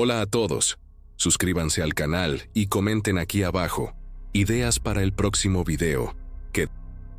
Hola a todos. Suscríbanse al canal y comenten aquí abajo. Ideas para el próximo video.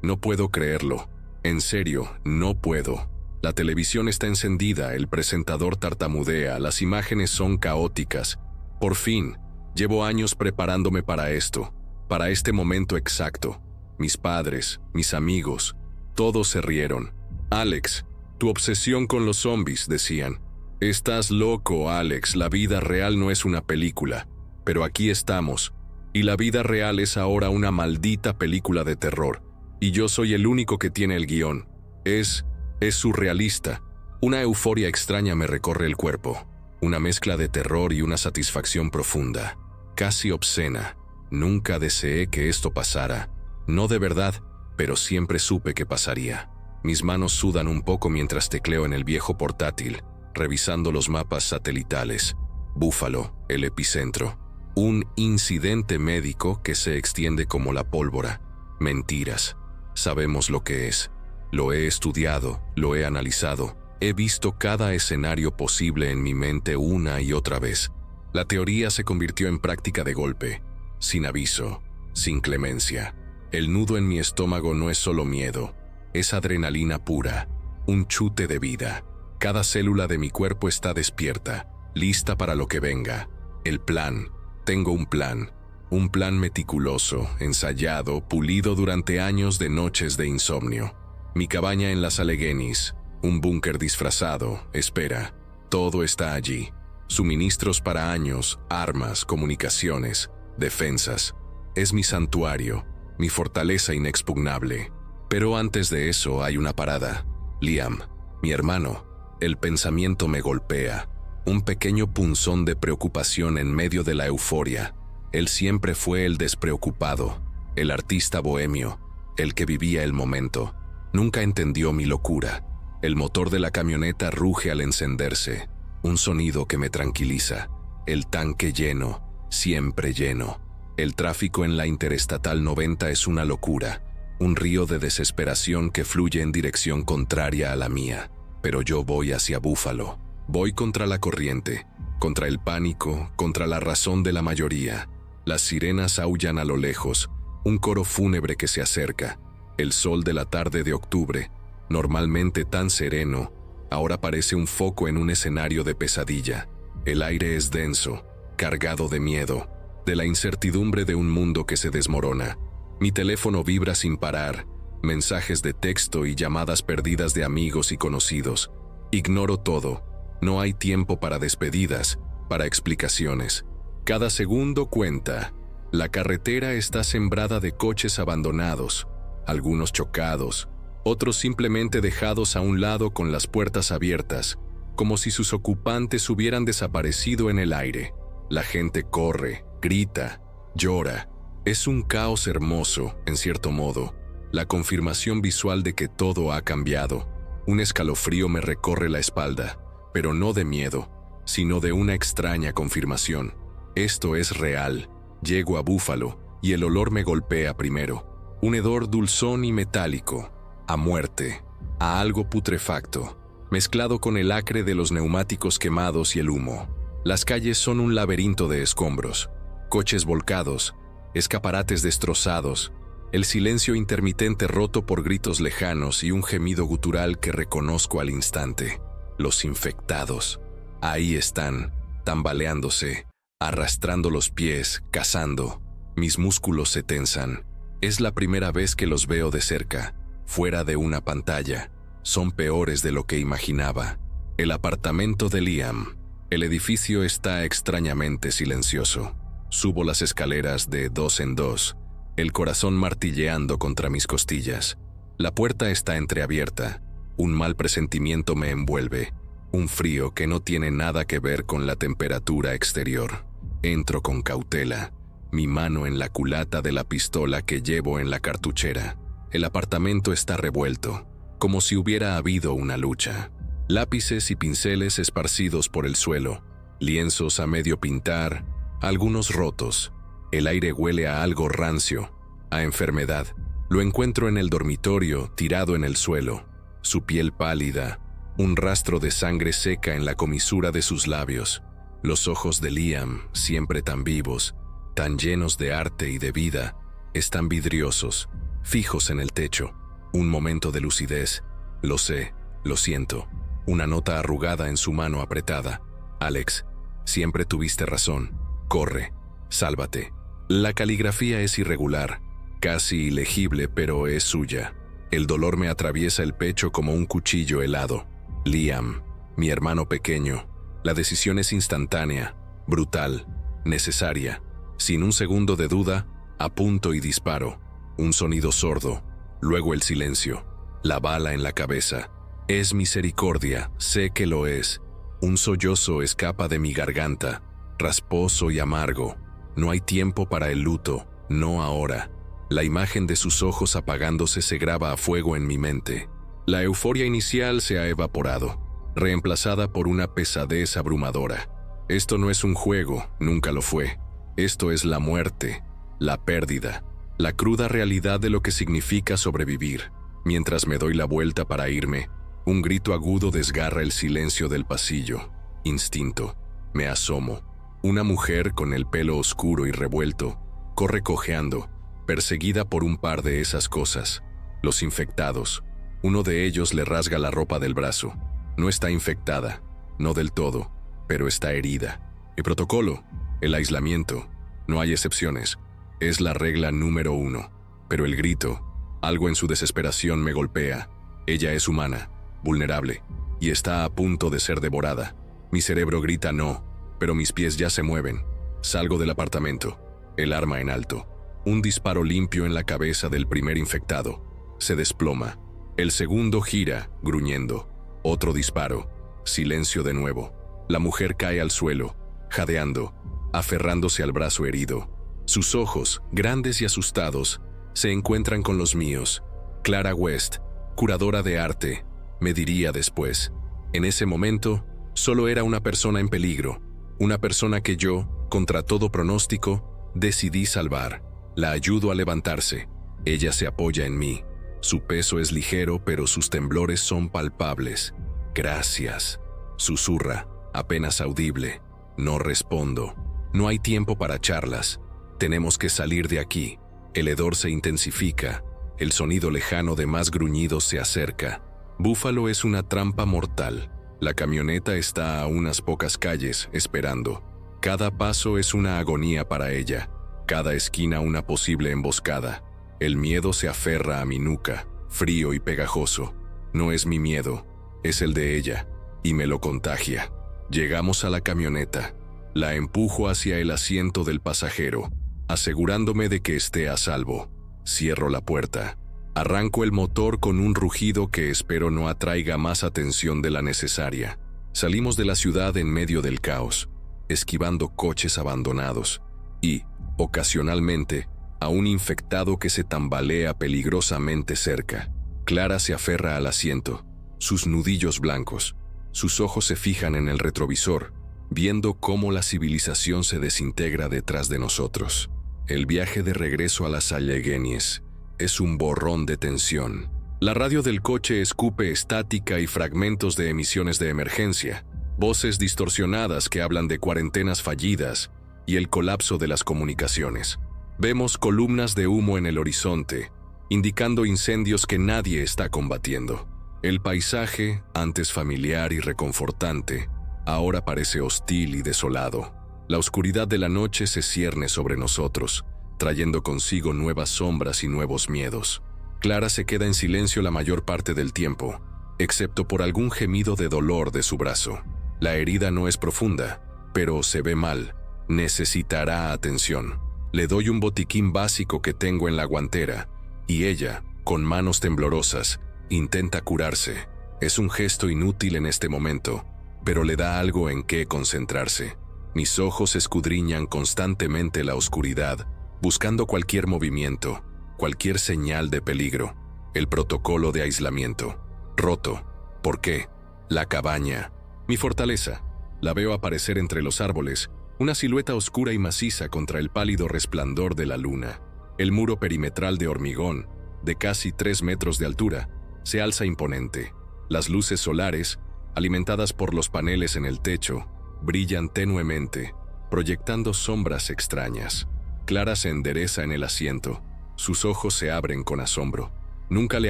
No puedo creerlo. En serio, no puedo. La televisión está encendida, el presentador tartamudea, las imágenes son caóticas. Por fin, llevo años preparándome para esto, para este momento exacto. Mis padres, mis amigos, todos se rieron. Alex, tu obsesión con los zombies, decían. Estás loco, Alex, la vida real no es una película. Pero aquí estamos, y la vida real es ahora una maldita película de terror. Y yo soy el único que tiene el guión. Es surrealista. Una euforia extraña me recorre el cuerpo. Una mezcla de terror y una satisfacción profunda. Casi obscena. Nunca deseé que esto pasara. No de verdad, pero siempre supe que pasaría. Mis manos sudan un poco mientras tecleo en el viejo portátil, revisando los mapas satelitales. Búfalo, el epicentro. Un incidente médico que se extiende como la pólvora. Mentiras. Sabemos lo que es. Lo he estudiado, lo he analizado. He visto cada escenario posible en mi mente una y otra vez. La teoría se convirtió en práctica de golpe, sin aviso, sin clemencia. El nudo en mi estómago no es solo miedo, es adrenalina pura, un chute de vida. Cada célula de mi cuerpo está despierta, lista para lo que venga. El plan. Tengo un plan meticuloso, ensayado, pulido durante años de noches de insomnio. Mi cabaña en las Alleghenies, un búnker disfrazado, espera. Todo está allí. Suministros para años, armas, comunicaciones, defensas. Es mi santuario, mi fortaleza inexpugnable. Pero antes de eso hay una parada. Liam, mi hermano. El pensamiento me golpea. Un pequeño punzón de preocupación en medio de la euforia. Él siempre fue el despreocupado, el artista bohemio, el que vivía el momento. Nunca entendió mi locura. El motor de la camioneta ruge al encenderse, un sonido que me tranquiliza. El tanque lleno, siempre lleno. El tráfico en la Interestatal 90 es una locura, un río de desesperación que fluye en dirección contraria a la mía. Pero yo voy hacia Búfalo. Voy contra la corriente, contra el pánico, contra la razón de la mayoría. Las sirenas aullan a lo lejos, un coro fúnebre que se acerca. El sol de la tarde de octubre, normalmente tan sereno, ahora parece un foco en un escenario de pesadilla. El aire es denso, cargado de miedo, de la incertidumbre de un mundo que se desmorona. Mi teléfono vibra sin parar, mensajes de texto y llamadas perdidas de amigos y conocidos. Ignoro todo. No hay tiempo para despedidas, para explicaciones. Cada segundo cuenta. La carretera está sembrada de coches abandonados, algunos chocados, otros simplemente dejados a un lado con las puertas abiertas, como si sus ocupantes hubieran desaparecido en el aire. La gente corre, grita, llora. Es un caos hermoso, en cierto modo, la confirmación visual de que todo ha cambiado. Un escalofrío me recorre la espalda, pero no de miedo, sino de una extraña confirmación. Esto es real. Llego a Búfalo y el olor me golpea primero. Un hedor dulzón y metálico, a muerte, a algo putrefacto, mezclado con el acre de los neumáticos quemados y el humo. Las calles son un laberinto de escombros, coches volcados, escaparates destrozados, el silencio intermitente roto por gritos lejanos y un gemido gutural que reconozco al instante. Los infectados. Ahí están, tambaleándose, arrastrando los pies, cazando. Mis músculos se tensan. Es la primera vez que los veo de cerca, fuera de una pantalla. Son peores de lo que imaginaba. El apartamento de Liam. El edificio está extrañamente silencioso. Subo las escaleras de 2 en 2, el corazón martilleando contra mis costillas. La puerta está entreabierta. Un mal presentimiento me envuelve. Un frío que no tiene nada que ver con la temperatura exterior. Entro con cautela, mi mano en la culata de la pistola que llevo en la cartuchera. El apartamento está revuelto, como si hubiera habido una lucha. Lápices y pinceles esparcidos por el suelo, lienzos a medio pintar, algunos rotos. El aire huele a algo rancio, a enfermedad. Lo encuentro en el dormitorio, tirado en el suelo. Su piel pálida, un rastro de sangre seca en la comisura de sus labios. Los ojos de Liam, siempre tan vivos, tan llenos de arte y de vida, están vidriosos, fijos en el techo. Un momento de lucidez. Lo sé, lo siento. Una nota arrugada en su mano apretada. Alex, siempre tuviste razón. Corre, sálvate. La caligrafía es irregular, casi ilegible, pero es suya. El dolor me atraviesa el pecho como un cuchillo helado. Liam, mi hermano pequeño. La decisión es instantánea, brutal, necesaria. Sin un segundo de duda, apunto y disparo. Un sonido sordo, luego el silencio. La bala en la cabeza. Es misericordia, sé que lo es. Un sollozo escapa de mi garganta, rasposo y amargo. No hay tiempo para el luto, no ahora. La imagen de sus ojos apagándose se graba a fuego en mi mente. La euforia inicial se ha evaporado, reemplazada por una pesadez abrumadora. Esto no es un juego, nunca lo fue. Esto es la muerte, la pérdida, la cruda realidad de lo que significa sobrevivir. Mientras me doy la vuelta para irme, un grito agudo desgarra el silencio del pasillo. Instinto. Me asomo. Una mujer con el pelo oscuro y revuelto corre cojeando, perseguida por un par de esas cosas. Los infectados. Uno de ellos le rasga la ropa del brazo. No está infectada, no del todo, pero está herida. El protocolo, el aislamiento, no hay excepciones. Es la regla número 1. Pero el grito, algo en su desesperación me golpea. Ella es humana, vulnerable, y está a punto de ser devorada. Mi cerebro grita no, pero mis pies ya se mueven. Salgo del apartamento, el arma en alto. Un disparo limpio en la cabeza del primer infectado. Se desploma. El segundo gira, gruñendo. Otro disparo. Silencio de nuevo. La mujer cae al suelo, jadeando, aferrándose al brazo herido. Sus ojos, grandes y asustados, se encuentran con los míos. Clara West, curadora de arte, me diría después. En ese momento, solo era una persona en peligro. Una persona que yo, contra todo pronóstico, decidí salvar. La ayudo a levantarse. Ella se apoya en mí. Su peso es ligero, pero sus temblores son palpables. Gracias. Susurra, apenas audible. No respondo. No hay tiempo para charlas. Tenemos que salir de aquí. El hedor se intensifica. El sonido lejano de más gruñidos se acerca. Búfalo es una trampa mortal. La camioneta está a unas pocas calles, esperando. Cada paso es una agonía para ella. Cada esquina una posible emboscada. El miedo se aferra a mi nuca, frío y pegajoso. No es mi miedo, es el de ella, y me lo contagia. Llegamos a la camioneta. La empujo hacia el asiento del pasajero, asegurándome de que esté a salvo. Cierro la puerta. Arranco el motor con un rugido que espero no atraiga más atención de la necesaria. Salimos de la ciudad en medio del caos, esquivando coches abandonados y, ocasionalmente, a un infectado que se tambalea peligrosamente cerca. Clara se aferra al asiento, sus nudillos blancos. Sus ojos se fijan en el retrovisor, viendo cómo la civilización se desintegra detrás de nosotros. El viaje de regreso a las Alleghenies es un borrón de tensión. La radio del coche escupe estática y fragmentos de emisiones de emergencia, voces distorsionadas que hablan de cuarentenas fallidas y el colapso de las comunicaciones. Vemos columnas de humo en el horizonte, indicando incendios que nadie está combatiendo. El paisaje, antes familiar y reconfortante, ahora parece hostil y desolado. La oscuridad de la noche se cierne sobre nosotros, trayendo consigo nuevas sombras y nuevos miedos. Clara se queda en silencio la mayor parte del tiempo, excepto por algún gemido de dolor de su brazo. La herida no es profunda, pero se ve mal. Necesitará atención. Le doy un botiquín básico que tengo en la guantera, y ella, con manos temblorosas, intenta curarse. Es un gesto inútil en este momento, pero le da algo en qué concentrarse. Mis ojos escudriñan constantemente la oscuridad, buscando cualquier movimiento, cualquier señal de peligro. El protocolo de aislamiento. Roto. ¿Por qué? La cabaña. Mi fortaleza. La veo aparecer entre los árboles, una silueta oscura y maciza contra el pálido resplandor de la luna. El muro perimetral de hormigón, de casi 3 metros de altura, se alza imponente. Las luces solares, alimentadas por los paneles en el techo, Brillan tenuemente, proyectando sombras extrañas. Clara se endereza en el asiento. Sus ojos se abren con asombro. Nunca le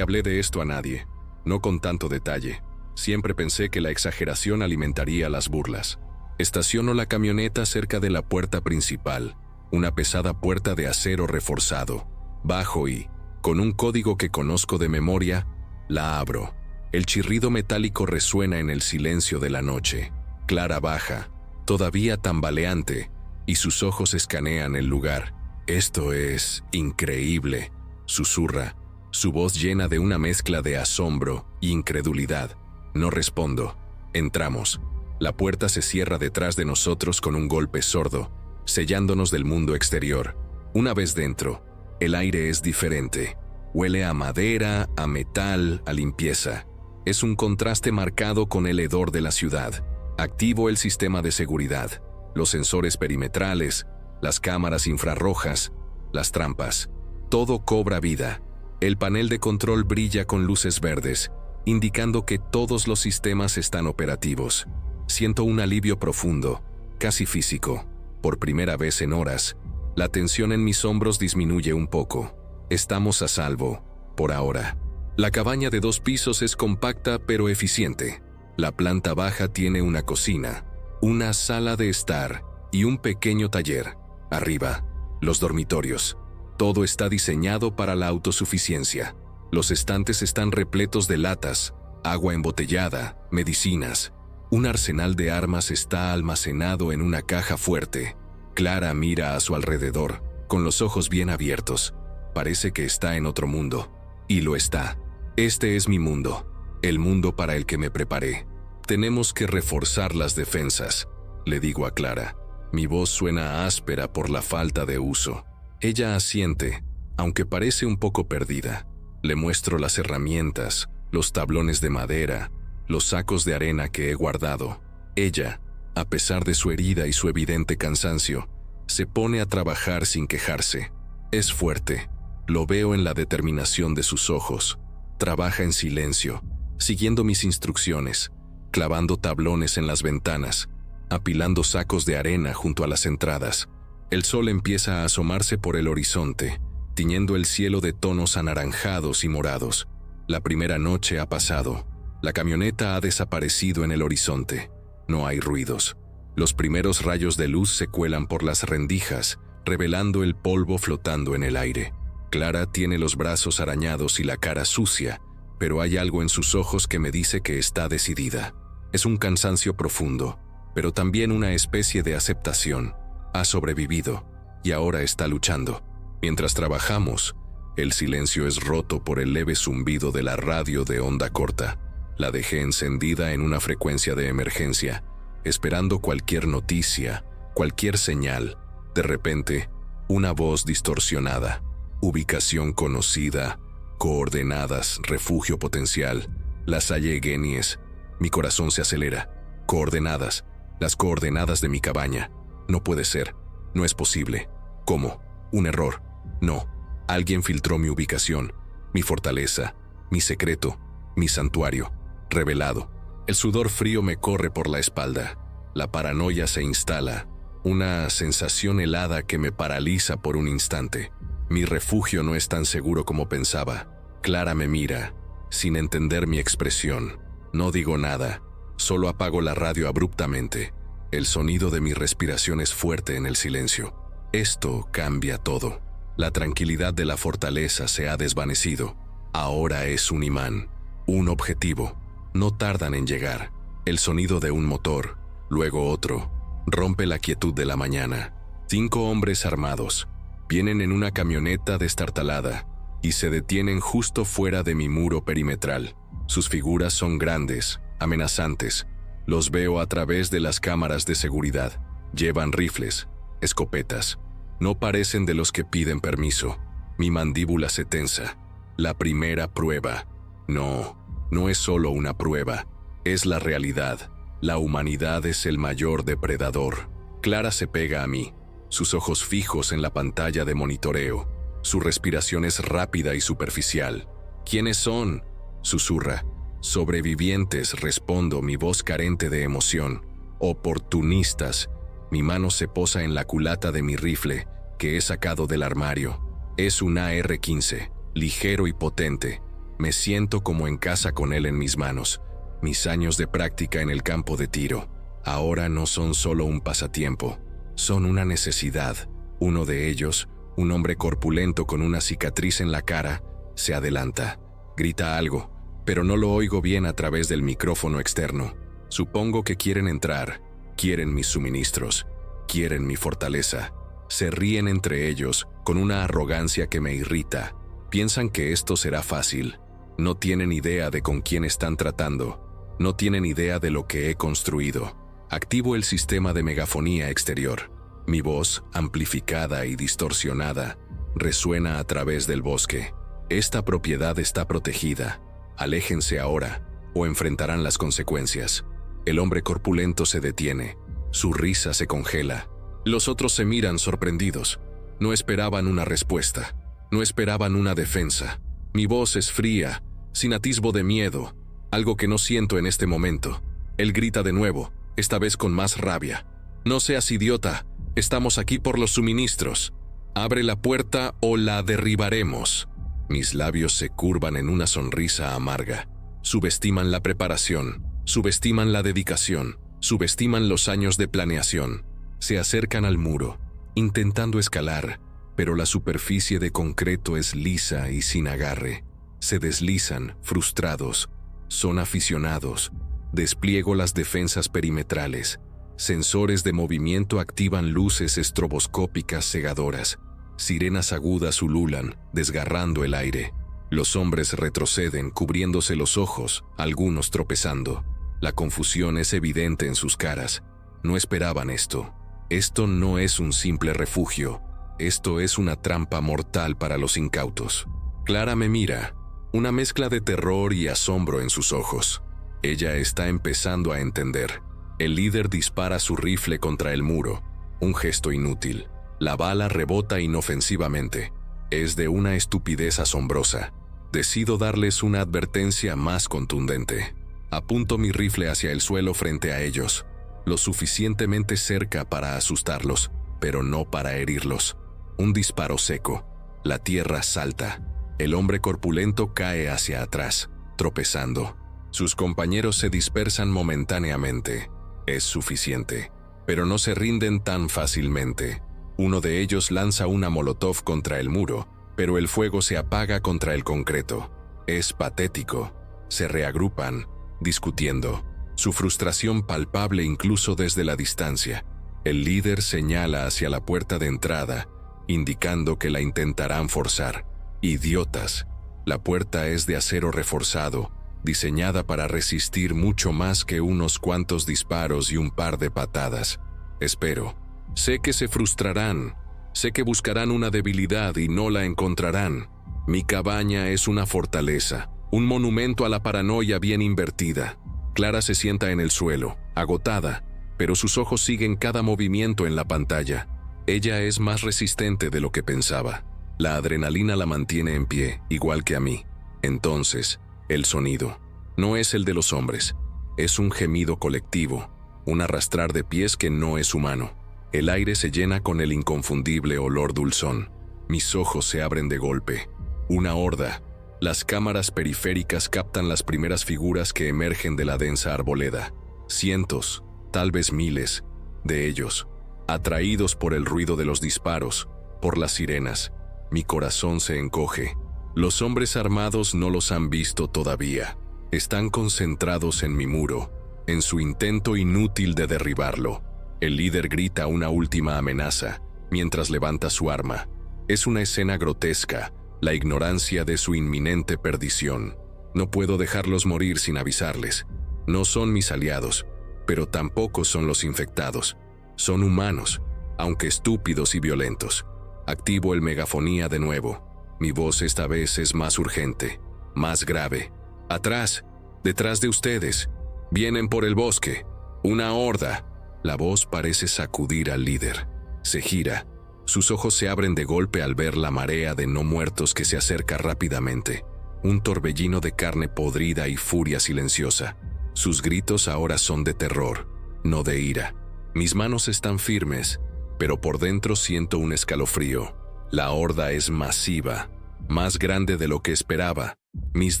hablé de esto a nadie, no con tanto detalle. Siempre pensé que la exageración alimentaría las burlas. Estaciono la camioneta cerca de la puerta principal, una pesada puerta de acero reforzado. Bajo y, con un código que conozco de memoria, la abro. El chirrido metálico resuena en el silencio de la noche. Clara baja, todavía tambaleante, y sus ojos escanean el lugar. «Esto es increíble», susurra, su voz llena de una mezcla de asombro e incredulidad. No respondo. Entramos. La puerta se cierra detrás de nosotros con un golpe sordo, sellándonos del mundo exterior. Una vez dentro, el aire es diferente. Huele a madera, a metal, a limpieza. Es un contraste marcado con el hedor de la ciudad. Activo el sistema de seguridad, los sensores perimetrales, las cámaras infrarrojas, las trampas. Todo cobra vida. El panel de control brilla con luces verdes, indicando que todos los sistemas están operativos. Siento un alivio profundo, casi físico. Por primera vez en horas, la tensión en mis hombros disminuye un poco. Estamos a salvo, por ahora. La cabaña de 2 pisos es compacta pero eficiente. La planta baja tiene una cocina, una sala de estar y un pequeño taller. Arriba, los dormitorios. Todo está diseñado para la autosuficiencia. Los estantes están repletos de latas, agua embotellada, medicinas. Un arsenal de armas está almacenado en una caja fuerte. Clara mira a su alrededor, con los ojos bien abiertos. Parece que está en otro mundo. Y lo está. Este es mi mundo, el mundo para el que me preparé. Tenemos que reforzar las defensas, le digo a Clara. Mi voz suena áspera por la falta de uso. Ella asiente, aunque parece un poco perdida. Le muestro las herramientas, los tablones de madera, los sacos de arena que he guardado. Ella, a pesar de su herida y su evidente cansancio, se pone a trabajar sin quejarse. Es fuerte, lo veo en la determinación de sus ojos. Trabaja en silencio, siguiendo mis instrucciones, clavando tablones en las ventanas, apilando sacos de arena junto a las entradas. El sol empieza a asomarse por el horizonte, tiñendo el cielo de tonos anaranjados y morados. La primera noche ha pasado. La camioneta ha desaparecido en el horizonte. No hay ruidos. Los primeros rayos de luz se cuelan por las rendijas, revelando el polvo flotando en el aire. Clara tiene los brazos arañados y la cara sucia, pero hay algo en sus ojos que me dice que está decidida. Es un cansancio profundo, pero también una especie de aceptación. Ha sobrevivido y ahora está luchando. Mientras trabajamos, el silencio es roto por el leve zumbido de la radio de onda corta. La dejé encendida en una frecuencia de emergencia, esperando cualquier noticia, cualquier señal. De repente, una voz distorsionada. Ubicación conocida, coordenadas, refugio potencial, La Salle Genies. Mi corazón se acelera. Coordenadas, las coordenadas de mi cabaña. No puede ser, no es posible. ¿Cómo? Un error. No, alguien filtró mi ubicación, mi fortaleza, mi secreto, mi santuario. Revelado. El sudor frío me corre por la espalda. La paranoia se instala, una sensación helada que me paraliza por un instante. Mi refugio no es tan seguro como pensaba. Clara me mira, sin entender mi expresión. No digo nada, solo apago la radio abruptamente. El sonido de mi respiración es fuerte en el silencio. Esto cambia todo. La tranquilidad de la fortaleza se ha desvanecido. Ahora es un imán, un objetivo. No tardan en llegar. El sonido de un motor, luego otro, rompe la quietud de la mañana. 5 hombres armados vienen en una camioneta destartalada y se detienen justo fuera de mi muro perimetral. Sus figuras son grandes, amenazantes. Los veo a través de las cámaras de seguridad. Llevan rifles, escopetas. No parecen de los que piden permiso. Mi mandíbula se tensa. La primera prueba. No es solo una prueba. Es la realidad. La humanidad es el mayor depredador. Clara se pega a mí, sus ojos fijos en la pantalla de monitoreo. Su respiración es rápida y superficial. ¿Quiénes son?, susurra. Sobrevivientes, respondo, mi voz carente de emoción. Oportunistas. Mi mano se posa en la culata de mi rifle, que he sacado del armario. Es un AR-15, ligero y potente. Me siento como en casa con él en mis manos. Mis años de práctica en el campo de tiro ahora no son solo un pasatiempo, son una necesidad. Uno de ellos, un hombre corpulento con una cicatriz en la cara, se adelanta. Grita algo, pero no lo oigo bien a través del micrófono externo. Supongo que quieren entrar, quieren mis suministros, quieren mi fortaleza. Se ríen entre ellos con una arrogancia que me irrita. Piensan que esto será fácil. No tienen idea de con quién están tratando. No tienen idea de lo que he construido. Activo el sistema de megafonía exterior. Mi voz, amplificada y distorsionada, resuena a través del bosque. Esta propiedad está protegida. Aléjense ahora, o enfrentarán las consecuencias. El hombre corpulento se detiene. Su risa se congela. Los otros se miran sorprendidos. No esperaban una respuesta. No esperaban una defensa. Mi voz es fría, sin atisbo de miedo, algo que no siento en este momento. Él grita de nuevo, esta vez con más rabia. No seas idiota, estamos aquí por los suministros. Abre la puerta o la derribaremos. Mis labios se curvan en una sonrisa amarga. Subestiman la preparación, subestiman la dedicación, subestiman los años de planeación. Se acercan al muro, intentando escalar, pero la superficie de concreto es lisa y sin agarre. Se deslizan, frustrados. Son aficionados. Despliego las defensas perimetrales. Sensores de movimiento activan luces estroboscópicas cegadoras. Sirenas agudas ululan, desgarrando el aire. Los hombres retroceden, cubriéndose los ojos, algunos tropezando. La confusión es evidente en sus caras. No esperaban esto. Esto no es un simple refugio. Esto es una trampa mortal para los incautos. Clara me mira, una mezcla de terror y asombro en sus ojos. Ella está empezando a entender. El líder dispara su rifle contra el muro, un gesto inútil. La bala rebota inofensivamente. Es de una estupidez asombrosa. Decido darles una advertencia más contundente. Apunto mi rifle hacia el suelo frente a ellos, lo suficientemente cerca para asustarlos, pero no para herirlos. Un disparo seco. La tierra salta. El hombre corpulento cae hacia atrás, tropezando. Sus compañeros se dispersan momentáneamente. Es suficiente, pero no se rinden tan fácilmente. Uno de ellos lanza una molotov contra el muro, pero el fuego se apaga contra el concreto. Es patético. Se reagrupan, discutiendo, su frustración palpable incluso desde la distancia. El líder señala hacia la puerta de entrada, indicando que la intentarán forzar. Idiotas. La puerta es de acero reforzado, diseñada para resistir mucho más que unos cuantos disparos y un par de patadas. Espero. Sé que se frustrarán. Sé que buscarán una debilidad y no la encontrarán. Mi cabaña es una fortaleza, un monumento a la paranoia bien invertida. Clara se sienta en el suelo, agotada, pero sus ojos siguen cada movimiento en la pantalla. Ella es más resistente de lo que pensaba. La adrenalina la mantiene en pie, igual que a mí. Entonces, el sonido. No es el de los hombres. Es un gemido colectivo, un arrastrar de pies que no es humano. El aire se llena con el inconfundible olor dulzón. Mis ojos se abren de golpe. Una horda. Las cámaras periféricas captan las primeras figuras que emergen de la densa arboleda. Cientos, tal vez miles, de ellos, atraídos por el ruido de los disparos, por las sirenas. Mi corazón se encoge. Los hombres armados no los han visto todavía. Están concentrados en mi muro, en su intento inútil de derribarlo. El líder grita una última amenaza, mientras levanta su arma. Es una escena grotesca, la ignorancia de su inminente perdición. No puedo dejarlos morir sin avisarles. No son mis aliados, pero tampoco son los infectados. Son humanos, aunque estúpidos y violentos. Activo el megafonía de nuevo. Mi voz esta vez es más urgente, más grave. Atrás, detrás de ustedes. Vienen por el bosque. Una horda. La voz parece sacudir al líder. Se gira. Sus ojos se abren de golpe al ver la marea de no muertos que se acerca rápidamente. Un torbellino de carne podrida y furia silenciosa. Sus gritos ahora son de terror. no de ira. Mis manos están firmes, pero por dentro siento un escalofrío. La horda es masiva, más grande de lo que esperaba. Mis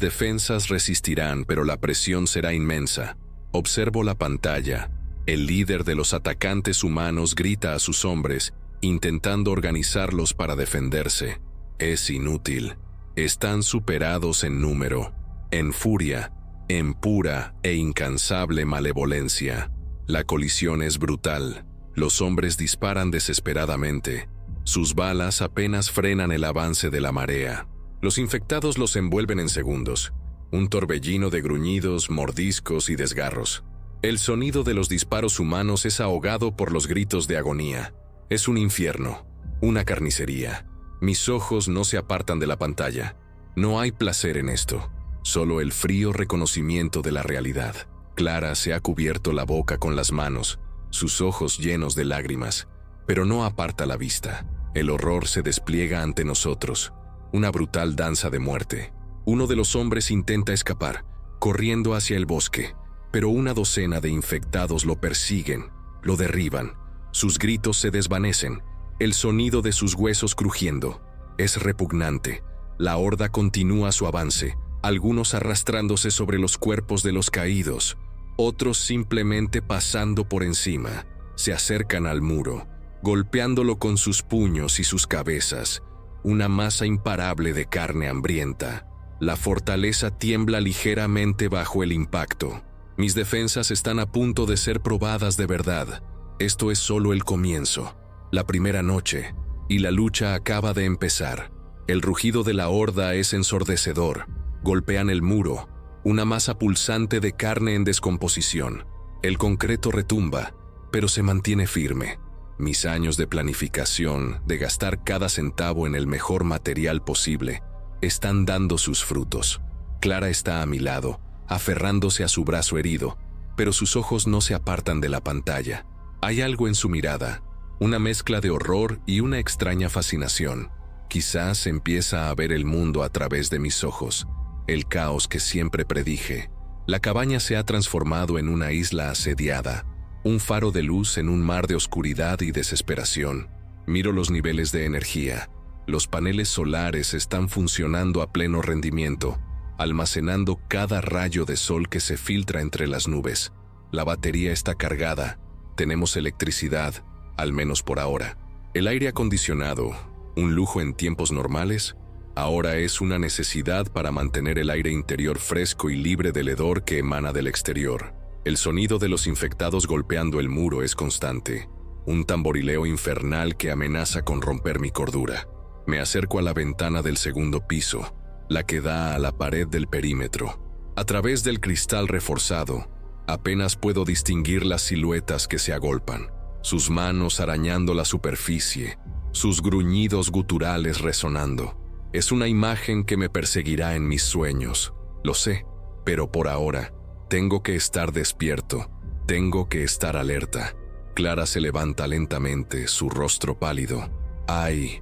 defensas resistirán, pero la presión será inmensa. Observo la pantalla. El líder de los atacantes humanos grita a sus hombres, intentando organizarlos para defenderse. Es inútil. Están superados en número, en furia, en pura e incansable malevolencia. La colisión es brutal. Los hombres disparan desesperadamente. Sus balas apenas frenan el avance de la marea. Los infectados los envuelven en segundos. Un torbellino de gruñidos, mordiscos y desgarros. El sonido de los disparos humanos es ahogado por los gritos de agonía. Es un infierno, una carnicería. Mis ojos no se apartan de la pantalla. No hay placer en esto, solo el frío reconocimiento de la realidad. Clara se ha cubierto la boca con las manos, sus ojos llenos de lágrimas, pero no aparta la vista. El horror se despliega ante nosotros, una brutal danza de muerte. Uno de los hombres intenta escapar, corriendo hacia el bosque, pero una docena de infectados lo persiguen, lo derriban. Sus gritos se desvanecen, el sonido de sus huesos crujiendo. Es repugnante. La horda continúa su avance, algunos arrastrándose sobre los cuerpos de los caídos, otros simplemente pasando por encima. Se acercan al muro, golpeándolo con sus puños y sus cabezas, una masa imparable de carne hambrienta. La fortaleza tiembla ligeramente bajo el impacto. Mis defensas están a punto de ser probadas de verdad. Esto es solo el comienzo, la primera noche, y la lucha acaba de empezar. El rugido de la horda es ensordecedor. Golpean el muro, una masa pulsante de carne en descomposición. El concreto retumba, pero se mantiene firme. Mis años de planificación, de gastar cada centavo en el mejor material posible, están dando sus frutos. Clara está a mi lado, aferrándose a su brazo herido, pero sus ojos no se apartan de la pantalla. Hay algo en su mirada, una mezcla de horror y una extraña fascinación. Quizás empieza a ver el mundo a través de mis ojos, el caos que siempre predije. La cabaña se ha transformado en una isla asediada, un faro de luz en un mar de oscuridad y desesperación. Miro los niveles de energía. Los paneles solares están funcionando a pleno rendimiento, almacenando cada rayo de sol que se filtra entre las nubes. La batería está cargada. Tenemos electricidad, al menos por ahora. El aire acondicionado, un lujo en tiempos normales, ahora es una necesidad para mantener el aire interior fresco y libre del hedor que emana del exterior. El sonido de los infectados golpeando el muro es constante, un tamborileo infernal que amenaza con romper mi cordura. Me acerco a la ventana del segundo piso, la que da a la pared del perímetro. A través del cristal reforzado, apenas puedo distinguir las siluetas que se agolpan, sus manos arañando la superficie, sus gruñidos guturales resonando. Es una imagen que me perseguirá en mis sueños, lo sé, pero por ahora tengo que estar despierto, tengo que estar alerta. Clara se levanta lentamente, su rostro pálido. Hay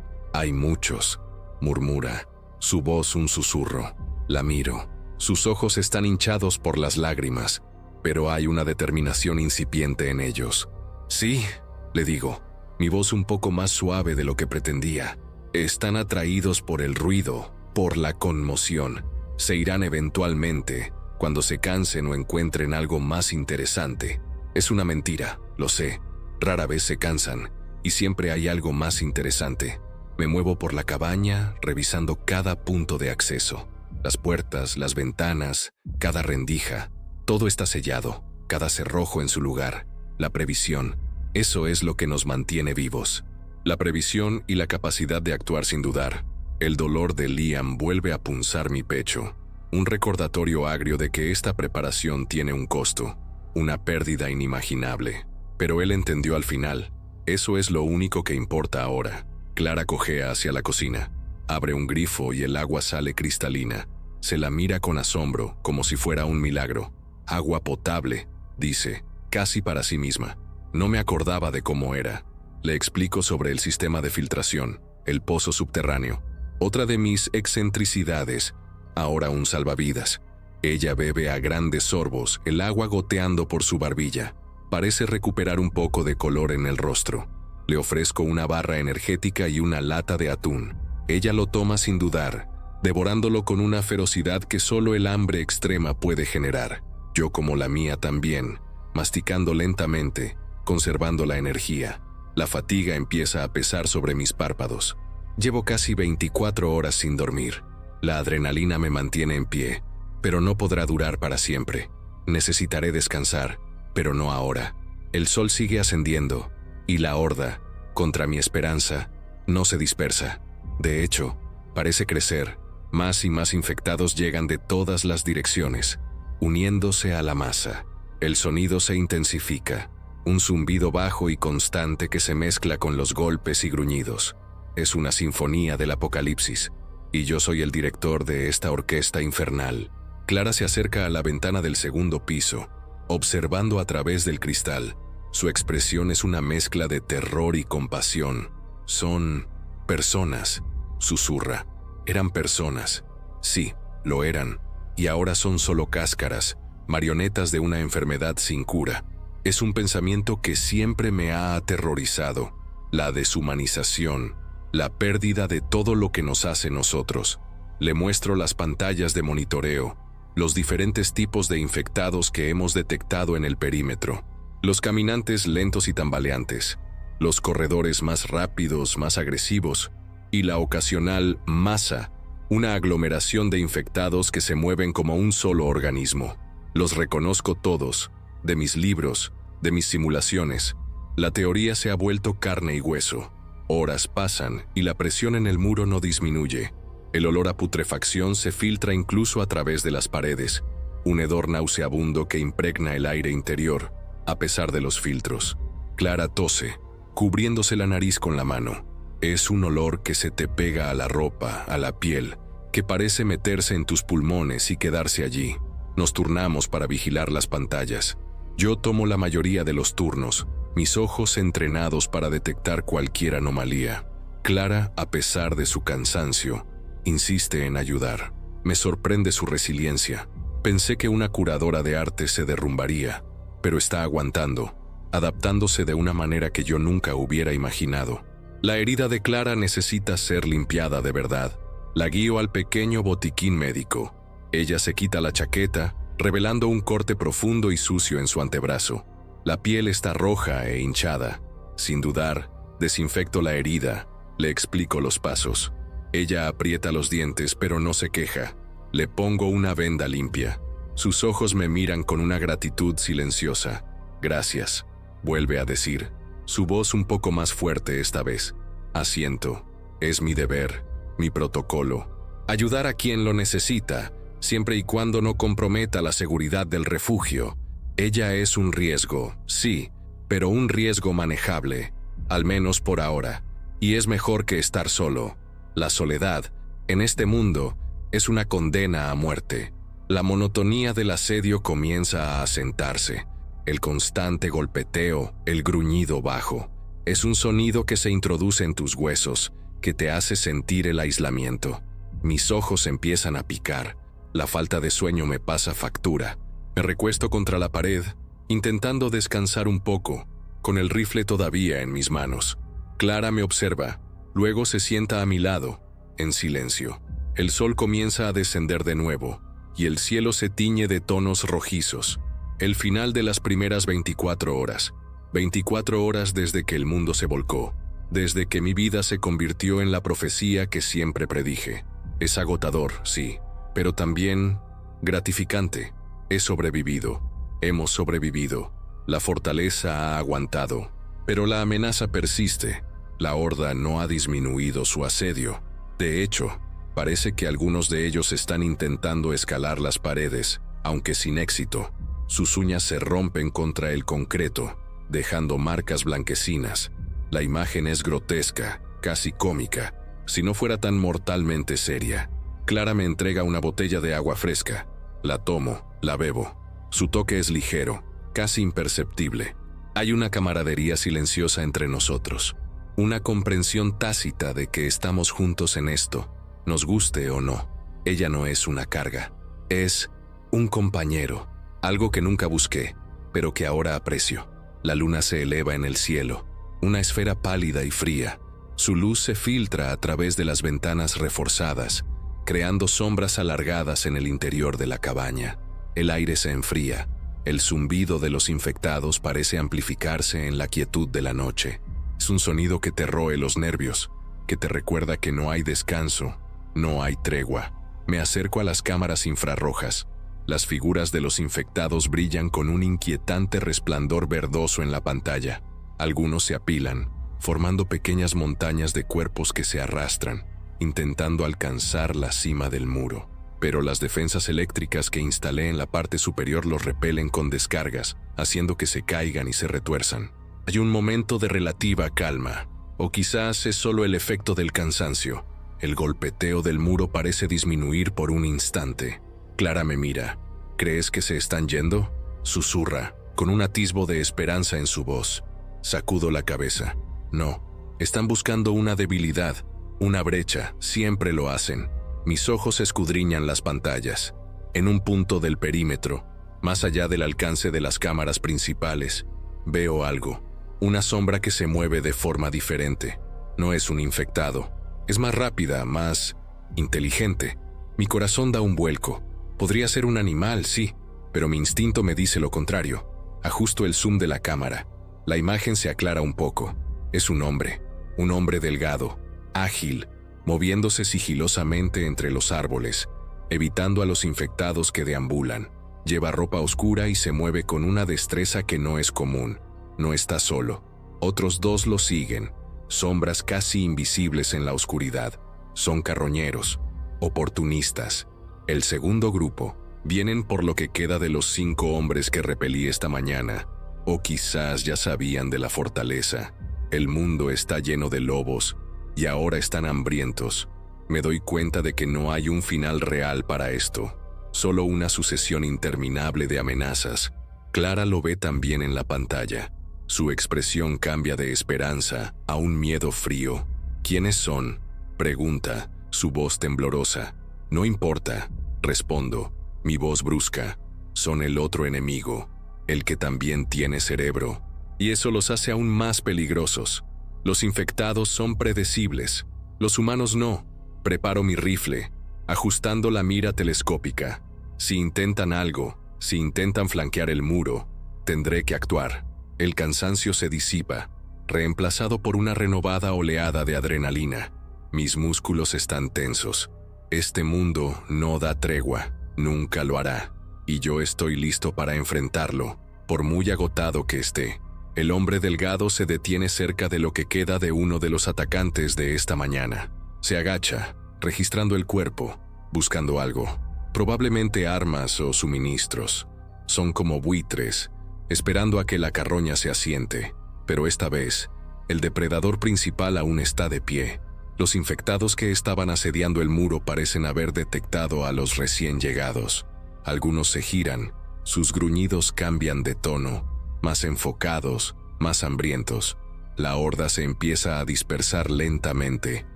muchos, murmura, su voz un susurro. La miro, sus ojos están hinchados por las lágrimas, pero hay una determinación incipiente en ellos. Sí, le digo, mi voz un poco más suave de lo que pretendía. Están atraídos por el ruido, por la conmoción. Se irán eventualmente, cuando se cansen o encuentren algo más interesante. Es una mentira, lo sé. Rara vez se cansan, y siempre hay algo más interesante. Me muevo por la cabaña, revisando cada punto de acceso. Las puertas, las ventanas, cada rendija. Todo está sellado, cada cerrojo en su lugar. La previsión, eso es lo que nos mantiene vivos. La previsión y la capacidad de actuar sin dudar. El dolor de Liam vuelve a punzar mi pecho. Un recordatorio agrio de que esta preparación tiene un costo, una pérdida inimaginable. Pero él entendió al final. Eso es lo único que importa ahora. Clara cojea hacia la cocina. Abre un grifo y el agua sale cristalina. Se la mira con asombro, como si fuera un milagro. Agua potable, dice, casi para sí misma. No me acordaba de cómo era. Le explico sobre el sistema de filtración, el pozo subterráneo. Otra de mis excentricidades, ahora un salvavidas. Ella bebe a grandes sorbos, el agua goteando por su barbilla. Parece recuperar un poco de color en el rostro. Le ofrezco una barra energética y una lata de atún. Ella lo toma sin dudar, devorándolo con una ferocidad que solo el hambre extrema puede generar. Yo como la mía también, masticando lentamente, conservando la energía. La fatiga empieza a pesar sobre mis párpados. Llevo casi 24 horas sin dormir. La adrenalina me mantiene en pie, pero no podrá durar para siempre. Necesitaré descansar, pero no ahora. El sol sigue ascendiendo, y la horda, contra mi esperanza, no se dispersa. De hecho, parece crecer. Más y más infectados llegan de todas las direcciones, uniéndose a la masa. El sonido se intensifica, un zumbido bajo y constante que se mezcla con los golpes y gruñidos. Es una sinfonía del apocalipsis, y yo soy el director de esta orquesta infernal. Clara se acerca a la ventana del segundo piso, observando a través del cristal. Su expresión es una mezcla de terror y compasión. Son personas, susurra. Eran personas. Sí, lo eran. Y ahora son solo cáscaras, marionetas de una enfermedad sin cura. Es un pensamiento que siempre me ha aterrorizado. La deshumanización, la pérdida de todo lo que nos hace nosotros. Le muestro las pantallas de monitoreo, los diferentes tipos de infectados que hemos detectado en el perímetro. Los caminantes lentos y tambaleantes, los corredores más rápidos, más agresivos, y la ocasional masa, una aglomeración de infectados que se mueven como un solo organismo. Los reconozco todos, de mis libros, de mis simulaciones. La teoría se ha vuelto carne y hueso. Horas pasan y la presión en el muro no disminuye. El olor a putrefacción se filtra incluso a través de las paredes, un hedor nauseabundo que impregna el aire interior, a pesar de los filtros. Clara tose, cubriéndose la nariz con la mano. Es un olor que se te pega a la ropa, a la piel, que parece meterse en tus pulmones y quedarse allí. Nos turnamos para vigilar las pantallas. Yo tomo la mayoría de los turnos, mis ojos entrenados para detectar cualquier anomalía. Clara, a pesar de su cansancio, insiste en ayudar. Me sorprende su resiliencia. Pensé que una curadora de arte se derrumbaría, pero está aguantando, adaptándose de una manera que yo nunca hubiera imaginado. La herida de Clara necesita ser limpiada de verdad. La guío al pequeño botiquín médico. Ella se quita la chaqueta, revelando un corte profundo y sucio en su antebrazo. La piel está roja e hinchada. Sin dudar, desinfecto la herida, le explico los pasos. Ella aprieta los dientes pero no se queja. Le pongo una venda limpia. Sus ojos me miran con una gratitud silenciosa. Gracias, vuelve a decir. Su voz un poco más fuerte esta vez. Asiento. Es mi deber, mi protocolo. Ayudar a quien lo necesita, siempre y cuando no comprometa la seguridad del refugio. Ella es un riesgo, sí, pero un riesgo manejable, al menos por ahora. Y es mejor que estar solo. La soledad, en este mundo, es una condena a muerte. La monotonía del asedio comienza a asentarse. El constante golpeteo, el gruñido bajo, es un sonido que se introduce en tus huesos, que te hace sentir el aislamiento. Mis ojos empiezan a picar. La falta de sueño me pasa factura. Me recuesto contra la pared, intentando descansar un poco, con el rifle todavía en mis manos. Clara me observa, luego se sienta a mi lado, en silencio. El sol comienza a descender de nuevo, y el cielo se tiñe de tonos rojizos. El final de las primeras 24 horas. 24 horas desde que el mundo se volcó, desde que mi vida se convirtió en la profecía que siempre predije. Es agotador, sí, pero también gratificante. He sobrevivido. Hemos sobrevivido. La fortaleza ha aguantado. Pero la amenaza persiste. La horda no ha disminuido su asedio. De hecho, parece que algunos de ellos están intentando escalar las paredes, aunque sin éxito. Sus uñas se rompen contra el concreto, dejando marcas blanquecinas. La imagen es grotesca, casi cómica, si no fuera tan mortalmente seria. Clara me entrega una botella de agua fresca. La tomo, la bebo. Su toque es ligero, casi imperceptible. Hay una camaradería silenciosa entre nosotros. Una comprensión tácita de que estamos juntos en esto, nos guste o no. Ella no es una carga. Es un compañero. Algo que nunca busqué, pero que ahora aprecio. La luna se eleva en el cielo, una esfera pálida y fría. Su luz se filtra a través de las ventanas reforzadas, creando sombras alargadas en el interior de la cabaña. El aire se enfría. El zumbido de los infectados parece amplificarse en la quietud de la noche. Es un sonido que te roe los nervios, que te recuerda que no hay descanso, no hay tregua. Me acerco a las cámaras infrarrojas. Las figuras de los infectados brillan con un inquietante resplandor verdoso en la pantalla. Algunos se apilan, formando pequeñas montañas de cuerpos que se arrastran, intentando alcanzar la cima del muro. Pero las defensas eléctricas que instalé en la parte superior los repelen con descargas, haciendo que se caigan y se retuerzan. Hay un momento de relativa calma, o quizás es solo el efecto del cansancio. El golpeteo del muro parece disminuir por un instante. Clara me mira. ¿Crees que se están yendo?, susurra, con un atisbo de esperanza en su voz. Sacudo la cabeza. No, están buscando una debilidad, una brecha, siempre lo hacen. Mis ojos escudriñan las pantallas. En un punto del perímetro, más allá del alcance de las cámaras principales, veo algo. Una sombra que se mueve de forma diferente. No es un infectado. Es más rápida, más inteligente. Mi corazón da un vuelco. Podría ser un animal, sí, pero mi instinto me dice lo contrario. Ajusto el zoom de la cámara. La imagen se aclara un poco. Es un hombre delgado, ágil, moviéndose sigilosamente entre los árboles, evitando a los infectados que deambulan. Lleva ropa oscura y se mueve con una destreza que no es común. No está solo. Otros dos lo siguen, sombras casi invisibles en la oscuridad. Son carroñeros, oportunistas. El segundo grupo vienen por lo que queda de los 5 hombres que repelí esta mañana. O quizás ya sabían de la fortaleza. El mundo está lleno de lobos y ahora están hambrientos. Me doy cuenta de que no hay un final real para esto, solo una sucesión interminable de amenazas. Clara lo ve también en la pantalla. Su expresión cambia de esperanza a un miedo frío. ¿Quiénes son?, pregunta, su voz temblorosa. No importa, respondo, mi voz brusca. Son el otro enemigo, el que también tiene cerebro. Y eso los hace aún más peligrosos. Los infectados son predecibles, los humanos no. Preparo mi rifle, ajustando la mira telescópica. Si intentan algo, si intentan flanquear el muro, tendré que actuar. El cansancio se disipa, reemplazado por una renovada oleada de adrenalina. Mis músculos están tensos. Este mundo no da tregua, nunca lo hará. Y yo estoy listo para enfrentarlo, por muy agotado que esté. El hombre delgado se detiene cerca de lo que queda de uno de los atacantes de esta mañana. Se agacha, registrando el cuerpo, buscando algo. Probablemente armas o suministros. Son como buitres, esperando a que la carroña se asiente. Pero esta vez, el depredador principal aún está de pie. Los infectados que estaban asediando el muro parecen haber detectado a los recién llegados. Algunos se giran, sus gruñidos cambian de tono, más enfocados, más hambrientos. La horda se empieza a dispersar lentamente,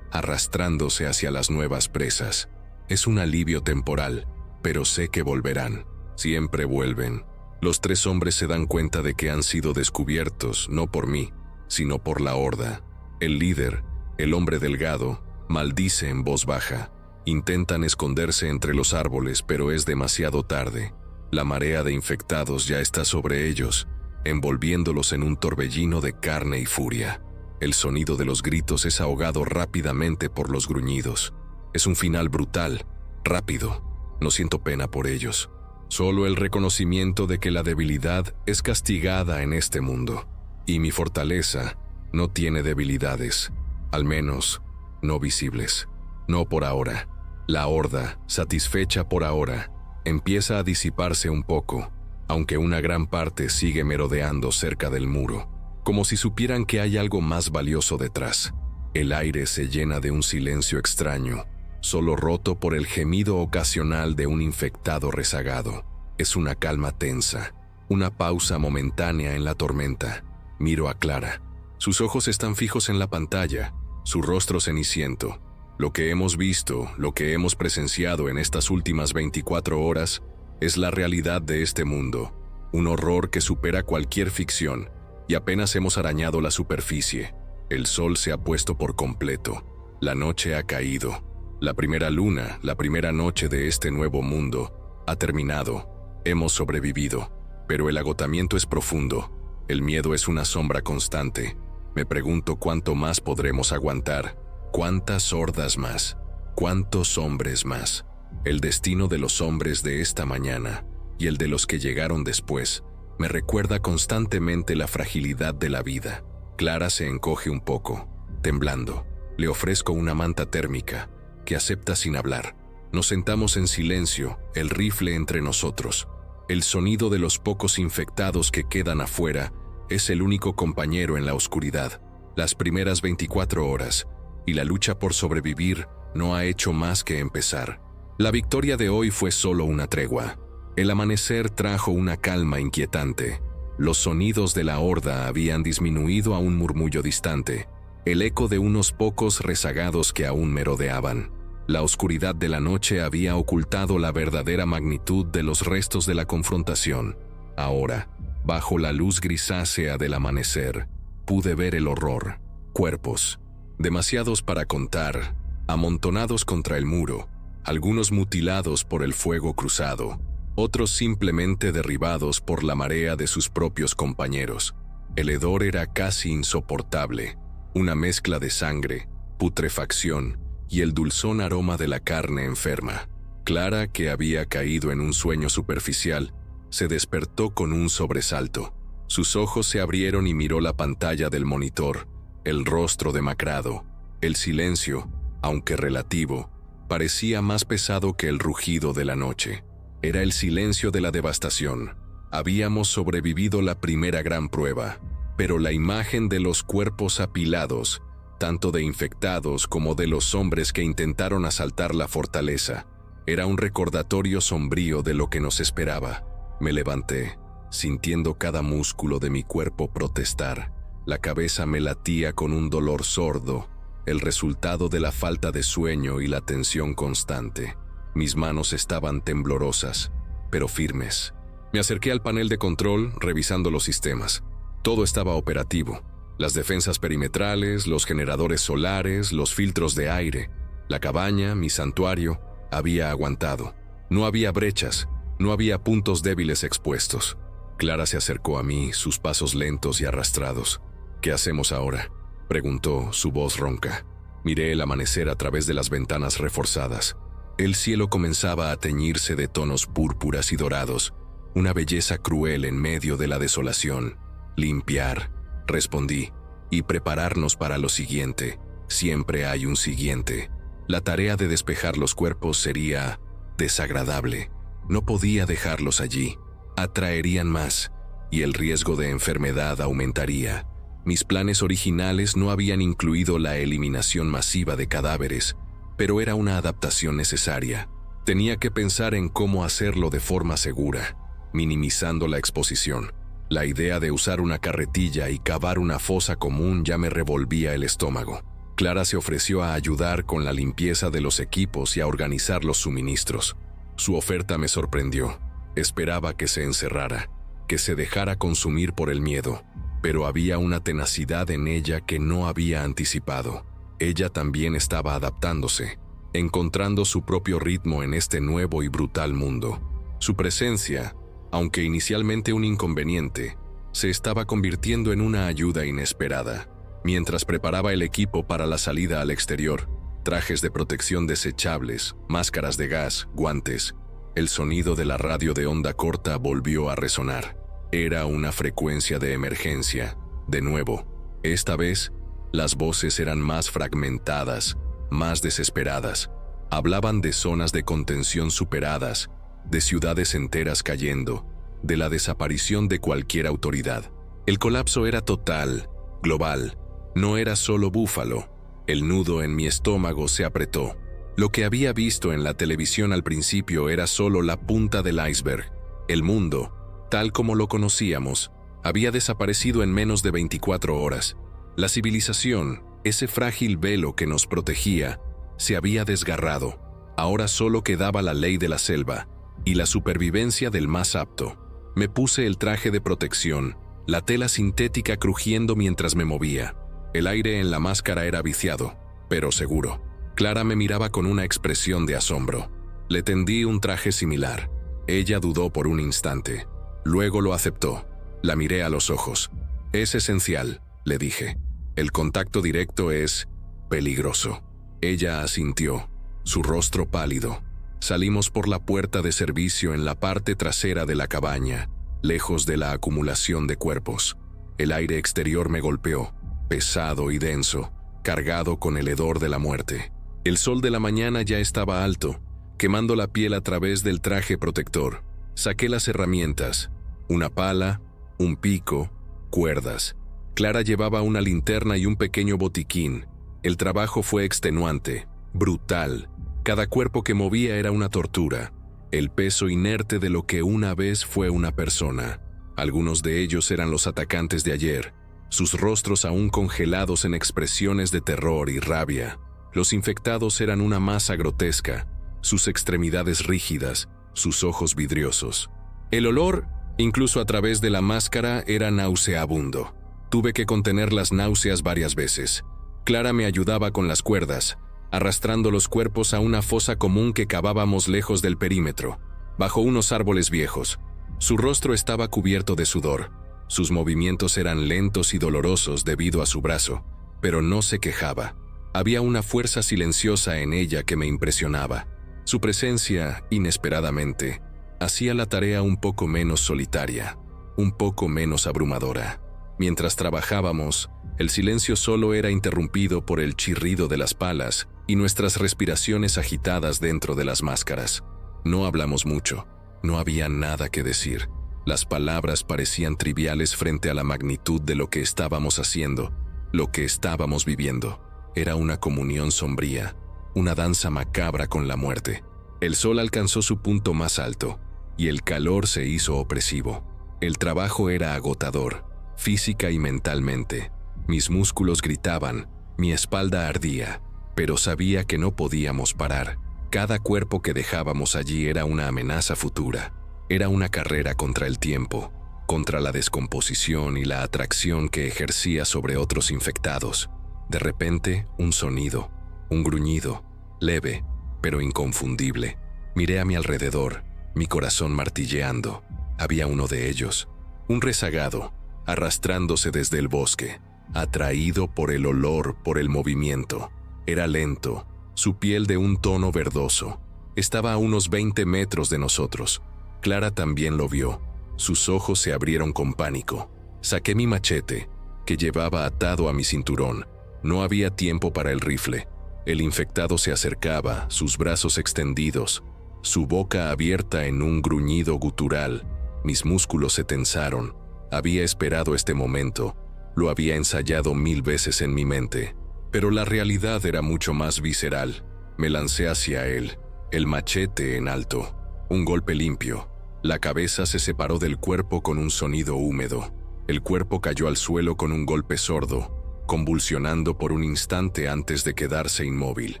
arrastrándose hacia las nuevas presas. Es un alivio temporal, pero sé que volverán. Siempre vuelven. Los 3 hombres se dan cuenta de que han sido descubiertos, no por mí, sino por la horda. El líder, el hombre delgado, maldice en voz baja. Intentan esconderse entre los árboles, pero es demasiado tarde. La marea de infectados ya está sobre ellos, envolviéndolos en un torbellino de carne y furia. El sonido de los gritos es ahogado rápidamente por los gruñidos. Es un final brutal, rápido. No siento pena por ellos. Solo el reconocimiento de que la debilidad es castigada en este mundo. Y mi fortaleza no tiene debilidades, al menos no visibles. No por ahora. La horda, satisfecha por ahora, empieza a disiparse un poco, aunque una gran parte sigue merodeando cerca del muro, como si supieran que hay algo más valioso detrás. El aire se llena de un silencio extraño, solo roto por el gemido ocasional de un infectado rezagado. Es una calma tensa, una pausa momentánea en la tormenta. Miro a Clara. Sus ojos están fijos en la pantalla, su rostro ceniciento. Lo que hemos visto, lo que hemos presenciado en estas últimas 24 horas, es la realidad de este mundo. Un horror que supera cualquier ficción, y apenas hemos arañado la superficie. El sol se ha puesto por completo. La noche ha caído. La primera luna, la primera noche de este nuevo mundo, ha terminado. Hemos sobrevivido. Pero el agotamiento es profundo. El miedo es una sombra constante. Me pregunto cuánto más podremos aguantar. ¿Cuántas hordas más? ¿Cuántos hombres más? El destino de los hombres de esta mañana y el de los que llegaron después me recuerda constantemente la fragilidad de la vida. Clara se encoge un poco, temblando. Le ofrezco una manta térmica, que acepta sin hablar. Nos sentamos en silencio, el rifle entre nosotros. El sonido de los pocos infectados que quedan afuera es el único compañero en la oscuridad. Las primeras 24 horas, y la lucha por sobrevivir no ha hecho más que empezar. La victoria de hoy fue solo una tregua. El amanecer trajo una calma inquietante. Los sonidos de la horda habían disminuido a un murmullo distante, el eco de unos pocos rezagados que aún merodeaban. La oscuridad de la noche había ocultado la verdadera magnitud de los restos de la confrontación. Ahora, bajo la luz grisácea del amanecer, pude ver el horror. Cuerpos, demasiados para contar, amontonados contra el muro, algunos mutilados por el fuego cruzado, otros simplemente derribados por la marea de sus propios compañeros. El hedor era casi insoportable, una mezcla de sangre, putrefacción y el dulzón aroma de la carne enferma. Clara, que había caído en un sueño superficial, se despertó con un sobresalto. Sus ojos se abrieron y miró la pantalla del monitor, el rostro demacrado. El silencio, aunque relativo, parecía más pesado que el rugido de la noche. Era el silencio de la devastación. Habíamos sobrevivido la primera gran prueba, pero la imagen de los cuerpos apilados, tanto de infectados como de los hombres que intentaron asaltar la fortaleza, era un recordatorio sombrío de lo que nos esperaba. Me levanté, sintiendo cada músculo de mi cuerpo protestar. La cabeza me latía con un dolor sordo, el resultado de la falta de sueño y la tensión constante. Mis manos estaban temblorosas, pero firmes. Me acerqué al panel de control, revisando los sistemas. Todo estaba operativo. Las defensas perimetrales, los generadores solares, los filtros de aire. La cabaña, mi santuario, había aguantado. No había brechas, no había puntos débiles expuestos. Clara se acercó a mí, sus pasos lentos y arrastrados. «¿Qué hacemos ahora?», preguntó, su voz ronca. Miré el amanecer a través de las ventanas reforzadas. El cielo comenzaba a teñirse de tonos púrpuras y dorados, una belleza cruel en medio de la desolación. «Limpiar», respondí, «y prepararnos para lo siguiente. Siempre hay un siguiente». La tarea de despejar los cuerpos sería desagradable. No podía dejarlos allí. Atraerían más, y el riesgo de enfermedad aumentaría. Mis planes originales no habían incluido la eliminación masiva de cadáveres, pero era una adaptación necesaria. Tenía que pensar en cómo hacerlo de forma segura, minimizando la exposición. La idea de usar una carretilla y cavar una fosa común ya me revolvía el estómago. Clara se ofreció a ayudar con la limpieza de los equipos y a organizar los suministros. Su oferta me sorprendió. Esperaba que se encerrara, que se dejara consumir por el miedo, pero había una tenacidad en ella que no había anticipado. Ella también estaba adaptándose, encontrando su propio ritmo en este nuevo y brutal mundo. Su presencia, aunque inicialmente un inconveniente, se estaba convirtiendo en una ayuda inesperada. Mientras preparaba el equipo para la salida al exterior, trajes de protección desechables, máscaras de gas, guantes, el sonido de la radio de onda corta volvió a resonar. Era una frecuencia de emergencia. De nuevo, esta vez, las voces eran más fragmentadas, más desesperadas. Hablaban de zonas de contención superadas, de ciudades enteras cayendo, de la desaparición de cualquier autoridad. El colapso era total, global. No era solo Búfalo. El nudo en mi estómago se apretó. Lo que había visto en la televisión al principio era solo la punta del iceberg. El mundo, tal como lo conocíamos, había desaparecido en menos de 24 horas. La civilización, ese frágil velo que nos protegía, se había desgarrado. Ahora solo quedaba la ley de la selva y la supervivencia del más apto. Me puse el traje de protección, la tela sintética crujiendo mientras me movía. El aire en la máscara era viciado, pero seguro. Clara me miraba con una expresión de asombro. Le tendí un traje similar. Ella dudó por un instante. Luego lo aceptó. La miré a los ojos. «Es esencial», le dije. «El contacto directo es peligroso». Ella asintió, su rostro pálido. Salimos por la puerta de servicio en la parte trasera de la cabaña, lejos de la acumulación de cuerpos. El aire exterior me golpeó, pesado y denso, cargado con el hedor de la muerte. El sol de la mañana ya estaba alto, quemando la piel a través del traje protector. Saqué las herramientas, una pala, un pico, cuerdas. Clara llevaba una linterna y un pequeño botiquín. El trabajo fue extenuante, brutal. Cada cuerpo que movía era una tortura, el peso inerte de lo que una vez fue una persona. Algunos de ellos eran los atacantes de ayer, sus rostros aún congelados en expresiones de terror y rabia. Los infectados eran una masa grotesca, sus extremidades rígidas, sus ojos vidriosos. El olor, incluso a través de la máscara, era nauseabundo. Tuve que contener las náuseas varias veces. Clara me ayudaba con las cuerdas, arrastrando los cuerpos a una fosa común que cavábamos lejos del perímetro, bajo unos árboles viejos. Su rostro estaba cubierto de sudor. Sus movimientos eran lentos y dolorosos debido a su brazo, pero no se quejaba. Había una fuerza silenciosa en ella que me impresionaba. Su presencia, inesperadamente, hacía la tarea un poco menos solitaria, un poco menos abrumadora. Mientras trabajábamos, el silencio solo era interrumpido por el chirrido de las palas y nuestras respiraciones agitadas dentro de las máscaras. No hablamos mucho, no había nada que decir. Las palabras parecían triviales frente a la magnitud de lo que estábamos haciendo, lo que estábamos viviendo. Era una comunión sombría, una danza macabra con la muerte. El sol alcanzó su punto más alto, y el calor se hizo opresivo. El trabajo era agotador, física y mentalmente. Mis músculos gritaban, mi espalda ardía, pero sabía que no podíamos parar. Cada cuerpo que dejábamos allí era una amenaza futura. Era una carrera contra el tiempo, contra la descomposición y la atracción que ejercía sobre otros infectados. De repente, un sonido, un gruñido, leve, pero inconfundible. Miré a mi alrededor, mi corazón martilleando. Había uno de ellos, un rezagado, arrastrándose desde el bosque, atraído por el olor, por el movimiento. Era lento, su piel de un tono verdoso. Estaba a unos 20 metros de nosotros. Clara también lo vio. Sus ojos se abrieron con pánico. Saqué mi machete, que llevaba atado a mi cinturón. No había tiempo para el rifle. El infectado se acercaba, sus brazos extendidos, su boca abierta en un gruñido gutural. Mis músculos se tensaron. Había esperado este momento. Lo había ensayado 1000 veces en mi mente. Pero la realidad era mucho más visceral. Me lancé hacia él, el machete en alto. Un golpe limpio. La cabeza se separó del cuerpo con un sonido húmedo. El cuerpo cayó al suelo con un golpe sordo, convulsionando por un instante antes de quedarse inmóvil.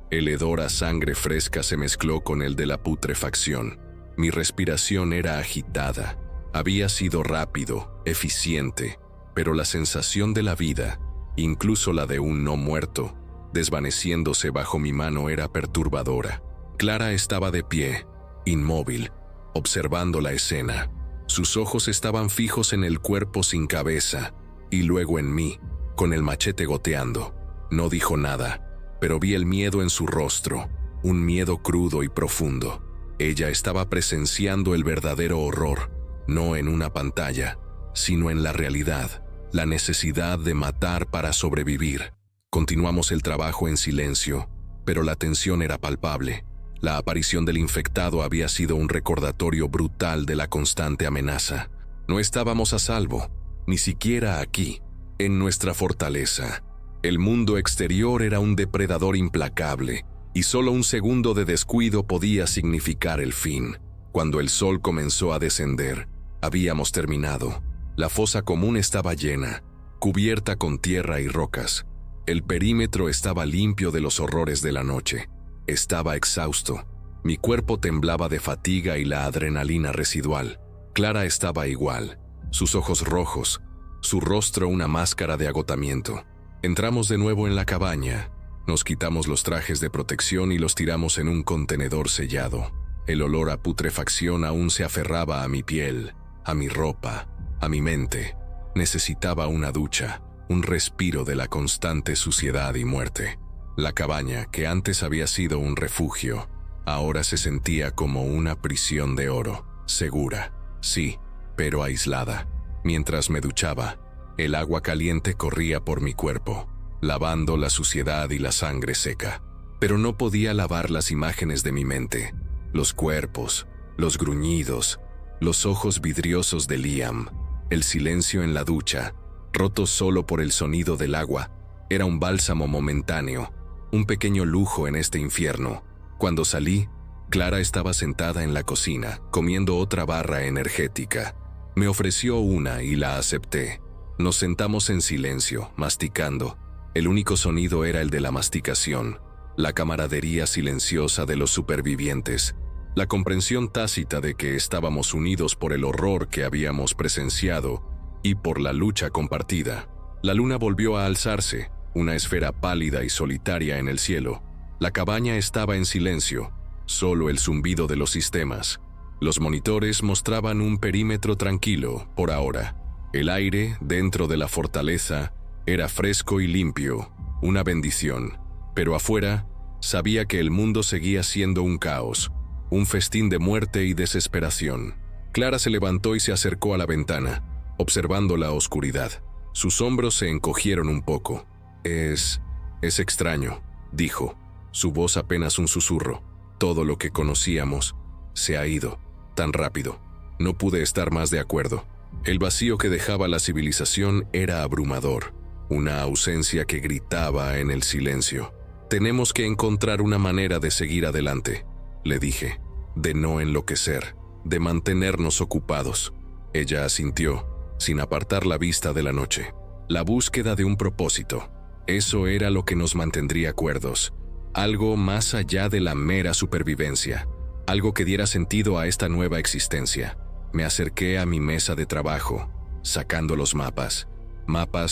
El hedor a sangre fresca se mezcló con el de la putrefacción. Mi respiración era agitada. Había sido rápido, eficiente, pero la sensación de la vida, incluso la de un no muerto, desvaneciéndose bajo mi mano era perturbadora. Clara estaba de pie, inmóvil, observando la escena. Sus ojos estaban fijos en el cuerpo sin cabeza, y luego en mí, con el machete goteando. No dijo nada, pero vi el miedo en su rostro, un miedo crudo y profundo. Ella estaba presenciando el verdadero horror, no en una pantalla, sino en la realidad, la necesidad de matar para sobrevivir. Continuamos el trabajo en silencio, pero la tensión era palpable. La aparición del infectado había sido un recordatorio brutal de la constante amenaza. No estábamos a salvo, ni siquiera aquí, en nuestra fortaleza. El mundo exterior era un depredador implacable, y solo un segundo de descuido podía significar el fin. Cuando el sol comenzó a descender, habíamos terminado. La fosa común estaba llena, cubierta con tierra y rocas. El perímetro estaba limpio de los horrores de la noche. Estaba exhausto. Mi cuerpo temblaba de fatiga y la adrenalina residual. Clara estaba igual. Sus ojos rojos, su rostro una máscara de agotamiento. Entramos de nuevo en la cabaña. Nos quitamos los trajes de protección y los tiramos en un contenedor sellado. El olor a putrefacción aún se aferraba a mi piel, a mi ropa, a mi mente. Necesitaba una ducha, un respiro de la constante suciedad y muerte. La cabaña, que antes había sido un refugio, ahora se sentía como una prisión de oro, segura, sí, pero aislada. Mientras me duchaba, el agua caliente corría por mi cuerpo, lavando la suciedad y la sangre seca. Pero no podía lavar las imágenes de mi mente, los cuerpos, los gruñidos, los ojos vidriosos de Liam, el silencio en la ducha, roto solo por el sonido del agua, era un bálsamo momentáneo, un pequeño lujo en este infierno. Cuando salí, Clara estaba sentada en la cocina, comiendo otra barra energética. Me ofreció una y la acepté. Nos sentamos en silencio, masticando. El único sonido era el de la masticación, la camaradería silenciosa de los supervivientes, la comprensión tácita de que estábamos unidos por el horror que habíamos presenciado y por la lucha compartida. La luna volvió a alzarse, una esfera pálida y solitaria en el cielo. La cabaña estaba en silencio, solo el zumbido de los sistemas. Los monitores mostraban un perímetro tranquilo, por ahora. El aire, dentro de la fortaleza, era fresco y limpio, una bendición. Pero afuera, sabía que el mundo seguía siendo un caos, un festín de muerte y desesperación. Clara se levantó y se acercó a la ventana, observando la oscuridad. Sus hombros se encogieron un poco. Es extraño, dijo, su voz apenas un susurro. Todo lo que conocíamos se ha ido, tan rápido. No pude estar más de acuerdo. El vacío que dejaba la civilización era abrumador, una ausencia que gritaba en el silencio. Tenemos que encontrar una manera de seguir adelante, le dije, de no enloquecer, de mantenernos ocupados. Ella asintió, sin apartar la vista de la noche. La búsqueda de un propósito. Eso era lo que nos mantendría cuerdos. Algo más allá de la mera supervivencia. Algo que diera sentido a esta nueva existencia. Me acerqué a mi mesa de trabajo, sacando los mapas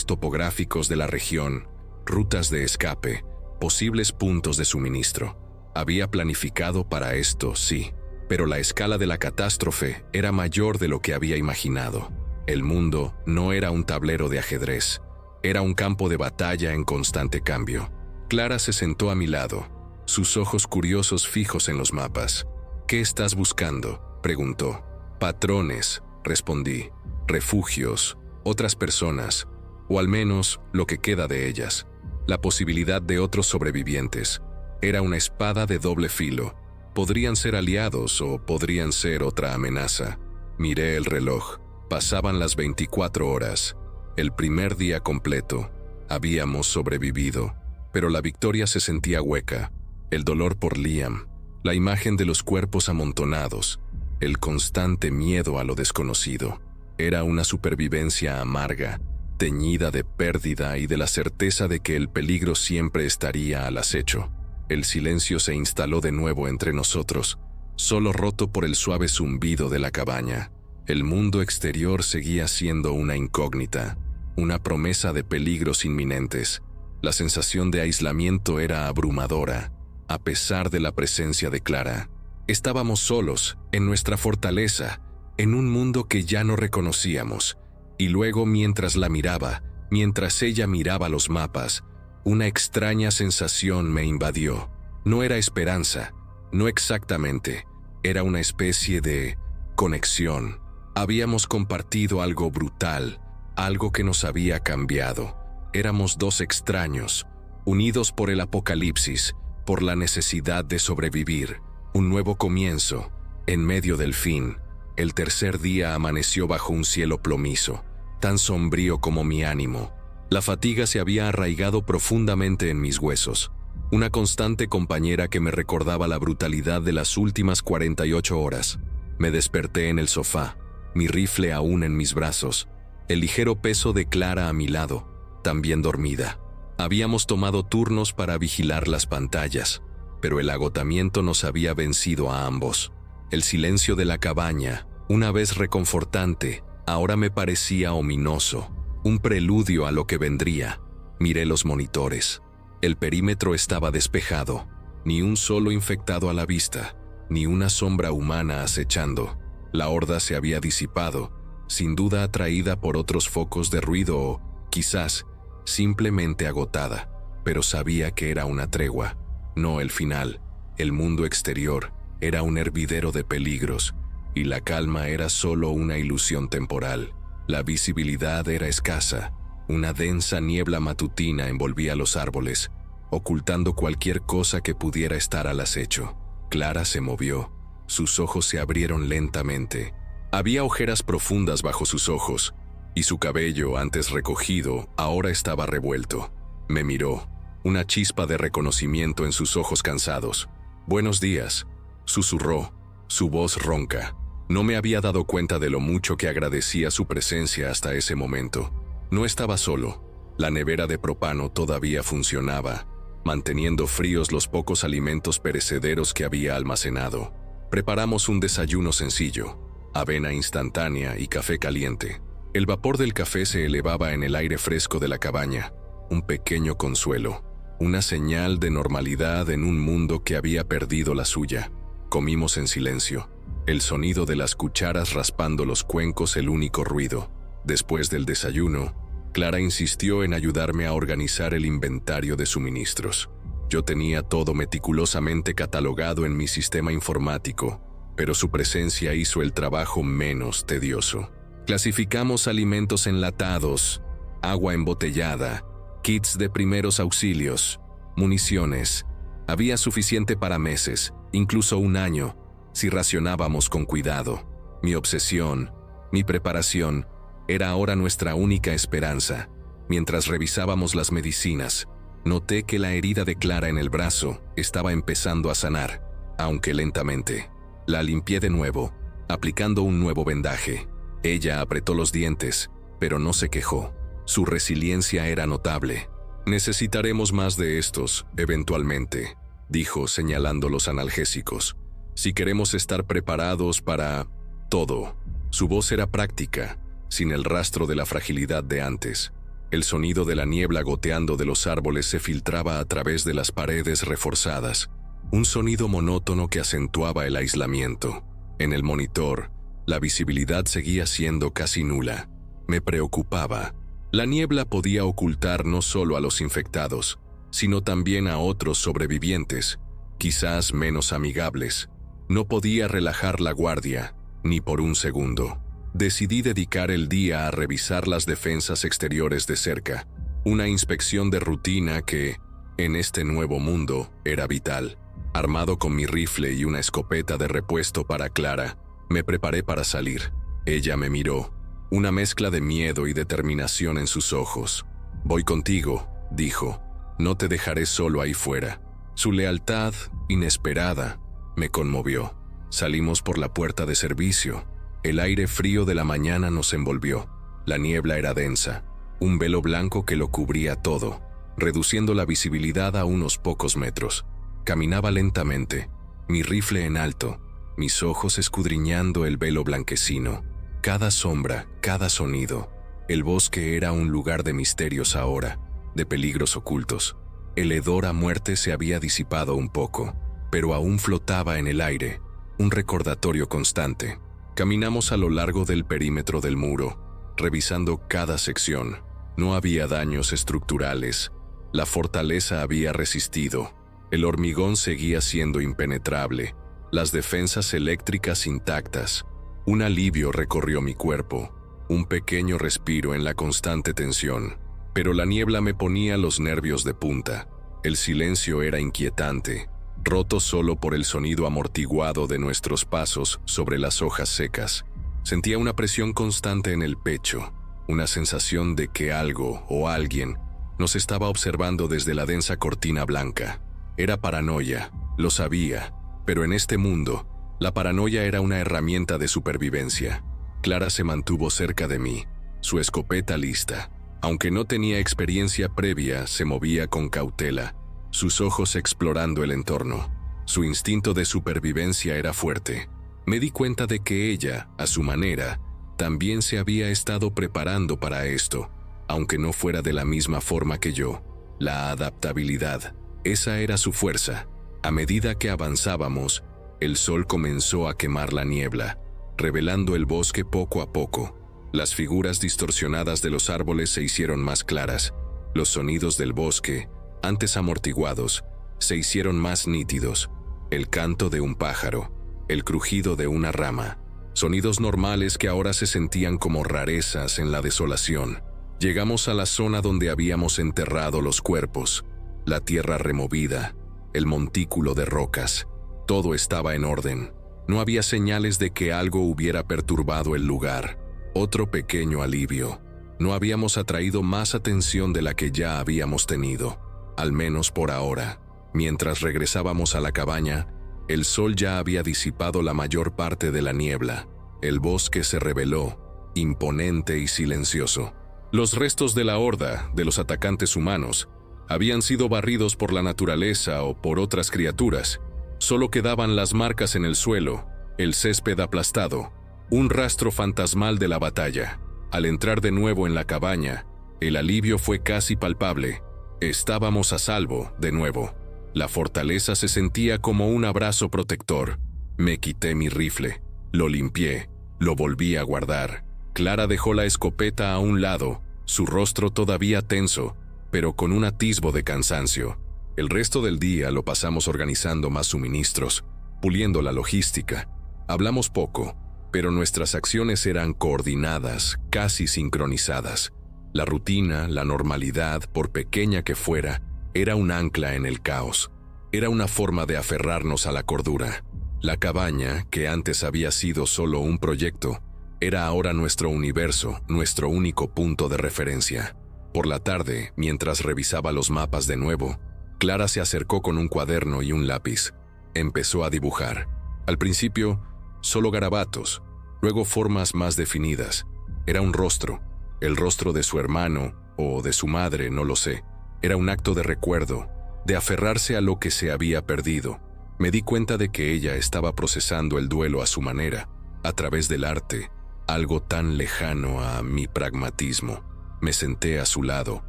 topográficos de la región, rutas de escape, posibles puntos de suministro. Había planificado para esto, sí, pero la escala de la catástrofe era mayor de lo que había imaginado. El mundo no era un tablero de ajedrez, era un campo de batalla en constante cambio. Clara se sentó a mi lado, sus ojos curiosos fijos en los mapas. ¿Qué estás buscando?, preguntó. Patrones, respondí. Refugios, otras personas, o al menos lo que queda de ellas. La posibilidad de otros sobrevivientes. Era una espada de doble filo. Podrían ser aliados o podrían ser otra amenaza. Miré el reloj. Pasaban las 24 horas. El primer día completo. Habíamos sobrevivido. Pero la victoria se sentía hueca. El dolor por Liam. La imagen de los cuerpos amontonados. El constante miedo a lo desconocido. Era una supervivencia amarga, teñida de pérdida y de la certeza de que el peligro siempre estaría al acecho. El silencio se instaló de nuevo entre nosotros, solo roto por el suave zumbido de la cabaña. El mundo exterior seguía siendo una incógnita, una promesa de peligros inminentes. La sensación de aislamiento era abrumadora, a pesar de la presencia de Clara. Estábamos solos, en nuestra fortaleza, en un mundo que ya no reconocíamos. Y luego, mientras la miraba, mientras ella miraba los mapas, una extraña sensación me invadió. No era esperanza, no exactamente, era una especie de conexión. Habíamos compartido algo brutal, algo que nos había cambiado. Éramos dos extraños, unidos por el apocalipsis, por la necesidad de sobrevivir. Un nuevo comienzo, en medio del fin. El tercer día amaneció bajo un cielo plomizo, tan sombrío como mi ánimo. La fatiga se había arraigado profundamente en mis huesos. Una constante compañera que me recordaba la brutalidad de las últimas 48 horas. Me desperté en el sofá, mi rifle aún en mis brazos, el ligero peso de Clara a mi lado, también dormida. Habíamos tomado turnos para vigilar las pantallas, pero el agotamiento nos había vencido a ambos. El silencio de la cabaña, una vez reconfortante, ahora me parecía ominoso. un preludio a lo que vendría. Miré los monitores. El perímetro estaba despejado. Ni un solo infectado a la vista, ni una sombra humana acechando. La horda se había disipado, sin duda atraída por otros focos de ruido o, quizás, simplemente agotada. Pero sabía que era una tregua, no el final. El mundo exterior era un hervidero de peligros, y la calma era solo una ilusión temporal. La visibilidad era escasa. Una densa niebla matutina envolvía los árboles, ocultando cualquier cosa que pudiera estar al acecho. Clara se movió. Sus ojos se abrieron lentamente. Había ojeras profundas bajo sus ojos, y su cabello, antes recogido, ahora estaba revuelto. Me miró, una chispa de reconocimiento en sus ojos cansados. «Buenos días», susurró, su voz ronca. No me había dado cuenta de lo mucho que agradecía su presencia hasta ese momento. No estaba solo. La nevera de propano todavía funcionaba, manteniendo fríos los pocos alimentos perecederos que había almacenado. Preparamos un desayuno sencillo, avena instantánea y café caliente. El vapor del café se elevaba en el aire fresco de la cabaña, un pequeño consuelo, una señal de normalidad en un mundo que había perdido la suya. Comimos en silencio, el sonido de las cucharas raspando los cuencos el único ruido. Después del desayuno, Clara insistió en ayudarme a organizar el inventario de suministros. Yo tenía todo meticulosamente catalogado en mi sistema informático, pero su presencia hizo el trabajo menos tedioso. Clasificamos alimentos enlatados, agua embotellada, kits de primeros auxilios, municiones. Había suficiente para meses, incluso un año, si racionábamos con cuidado. Mi obsesión, mi preparación, era ahora nuestra única esperanza. Mientras revisábamos las medicinas, noté que la herida de Clara en el brazo estaba empezando a sanar, aunque lentamente. La limpié de nuevo, aplicando un nuevo vendaje. Ella apretó los dientes, pero no se quejó. Su resiliencia era notable. «Necesitaremos más de estos, eventualmente», dijo señalando los analgésicos. «Si queremos estar preparados para todo». Su voz era práctica, sin el rastro de la fragilidad de antes. El sonido de la niebla goteando de los árboles se filtraba a través de las paredes reforzadas, un sonido monótono que acentuaba el aislamiento. En el monitor, la visibilidad seguía siendo casi nula. Me preocupaba. La niebla podía ocultar no solo a los infectados, sino también a otros sobrevivientes, quizás menos amigables. No podía relajar la guardia, ni por un segundo. Decidí dedicar el día a revisar las defensas exteriores de cerca, una inspección de rutina que, en este nuevo mundo, era vital. Armado con mi rifle y una escopeta de repuesto para Clara, me preparé para salir. Ella me miró, una mezcla de miedo y determinación en sus ojos. «Voy contigo», dijo. «No te dejaré solo ahí fuera». Su lealtad, inesperada, me conmovió. Salimos por la puerta de servicio. El aire frío de la mañana nos envolvió. La niebla era densa, un velo blanco que lo cubría todo, reduciendo la visibilidad a unos pocos metros. Caminaba lentamente, mi rifle en alto, mis ojos escudriñando el velo blanquecino. Cada sombra, cada sonido. El bosque era un lugar de misterios ahora, de peligros ocultos. El hedor a muerte se había disipado un poco, pero aún flotaba en el aire, un recordatorio constante. Caminamos a lo largo del perímetro del muro, revisando cada sección. No había daños estructurales. La fortaleza había resistido. El hormigón seguía siendo impenetrable. Las defensas eléctricas intactas. Un alivio recorrió mi cuerpo. Un pequeño respiro en la constante tensión. Pero la niebla me ponía los nervios de punta. El silencio era inquietante, roto solo por el sonido amortiguado de nuestros pasos sobre las hojas secas. Sentía una presión constante en el pecho, una sensación de que algo o alguien nos estaba observando desde la densa cortina blanca. Era paranoia, lo sabía, pero en este mundo, la paranoia era una herramienta de supervivencia. Clara se mantuvo cerca de mí, su escopeta lista. Aunque no tenía experiencia previa, se movía con cautela, sus ojos explorando el entorno. Su instinto de supervivencia era fuerte. Me di cuenta de que ella, a su manera, también se había estado preparando para esto, aunque no fuera de la misma forma que yo. La adaptabilidad, esa era su fuerza. A medida que avanzábamos, el sol comenzó a quemar la niebla, revelando el bosque poco a poco. Las figuras distorsionadas de los árboles se hicieron más claras. Los sonidos del bosque, antes amortiguados, se hicieron más nítidos. El canto de un pájaro, el crujido de una rama, sonidos normales que ahora se sentían como rarezas en la desolación. Llegamos a la zona donde habíamos enterrado los cuerpos, la tierra removida, el montículo de rocas. Todo estaba en orden. No había señales de que algo hubiera perturbado el lugar. Otro pequeño alivio. No habíamos atraído más atención de la que ya habíamos tenido, al menos por ahora. Mientras regresábamos a la cabaña, el sol ya había disipado la mayor parte de la niebla. El bosque se reveló, imponente y silencioso. Los restos de la horda, de los atacantes humanos, habían sido barridos por la naturaleza o por otras criaturas. Solo quedaban las marcas en el suelo, el césped aplastado, un rastro fantasmal de la batalla. Al entrar de nuevo en la cabaña, el alivio fue casi palpable. Estábamos a salvo, de nuevo. La fortaleza se sentía como un abrazo protector. Me quité mi rifle, lo limpié, lo volví a guardar. Clara dejó la escopeta a un lado, su rostro todavía tenso, pero con un atisbo de cansancio. El resto del día lo pasamos organizando más suministros, puliendo la logística. Hablamos poco, pero nuestras acciones eran coordinadas, casi sincronizadas. La rutina, la normalidad, por pequeña que fuera, era un ancla en el caos. Era una forma de aferrarnos a la cordura. La cabaña, que antes había sido solo un proyecto, era ahora nuestro universo, nuestro único punto de referencia. Por la tarde, mientras revisaba los mapas de nuevo, Clara se acercó con un cuaderno y un lápiz. Empezó a dibujar. Al principio, solo garabatos, luego formas más definidas. Era un rostro, el rostro de su hermano o de su madre, no lo sé. Era un acto de recuerdo, de aferrarse a lo que se había perdido. Me di cuenta de que ella estaba procesando el duelo a su manera, a través del arte, algo tan lejano a mi pragmatismo. Me senté a su lado,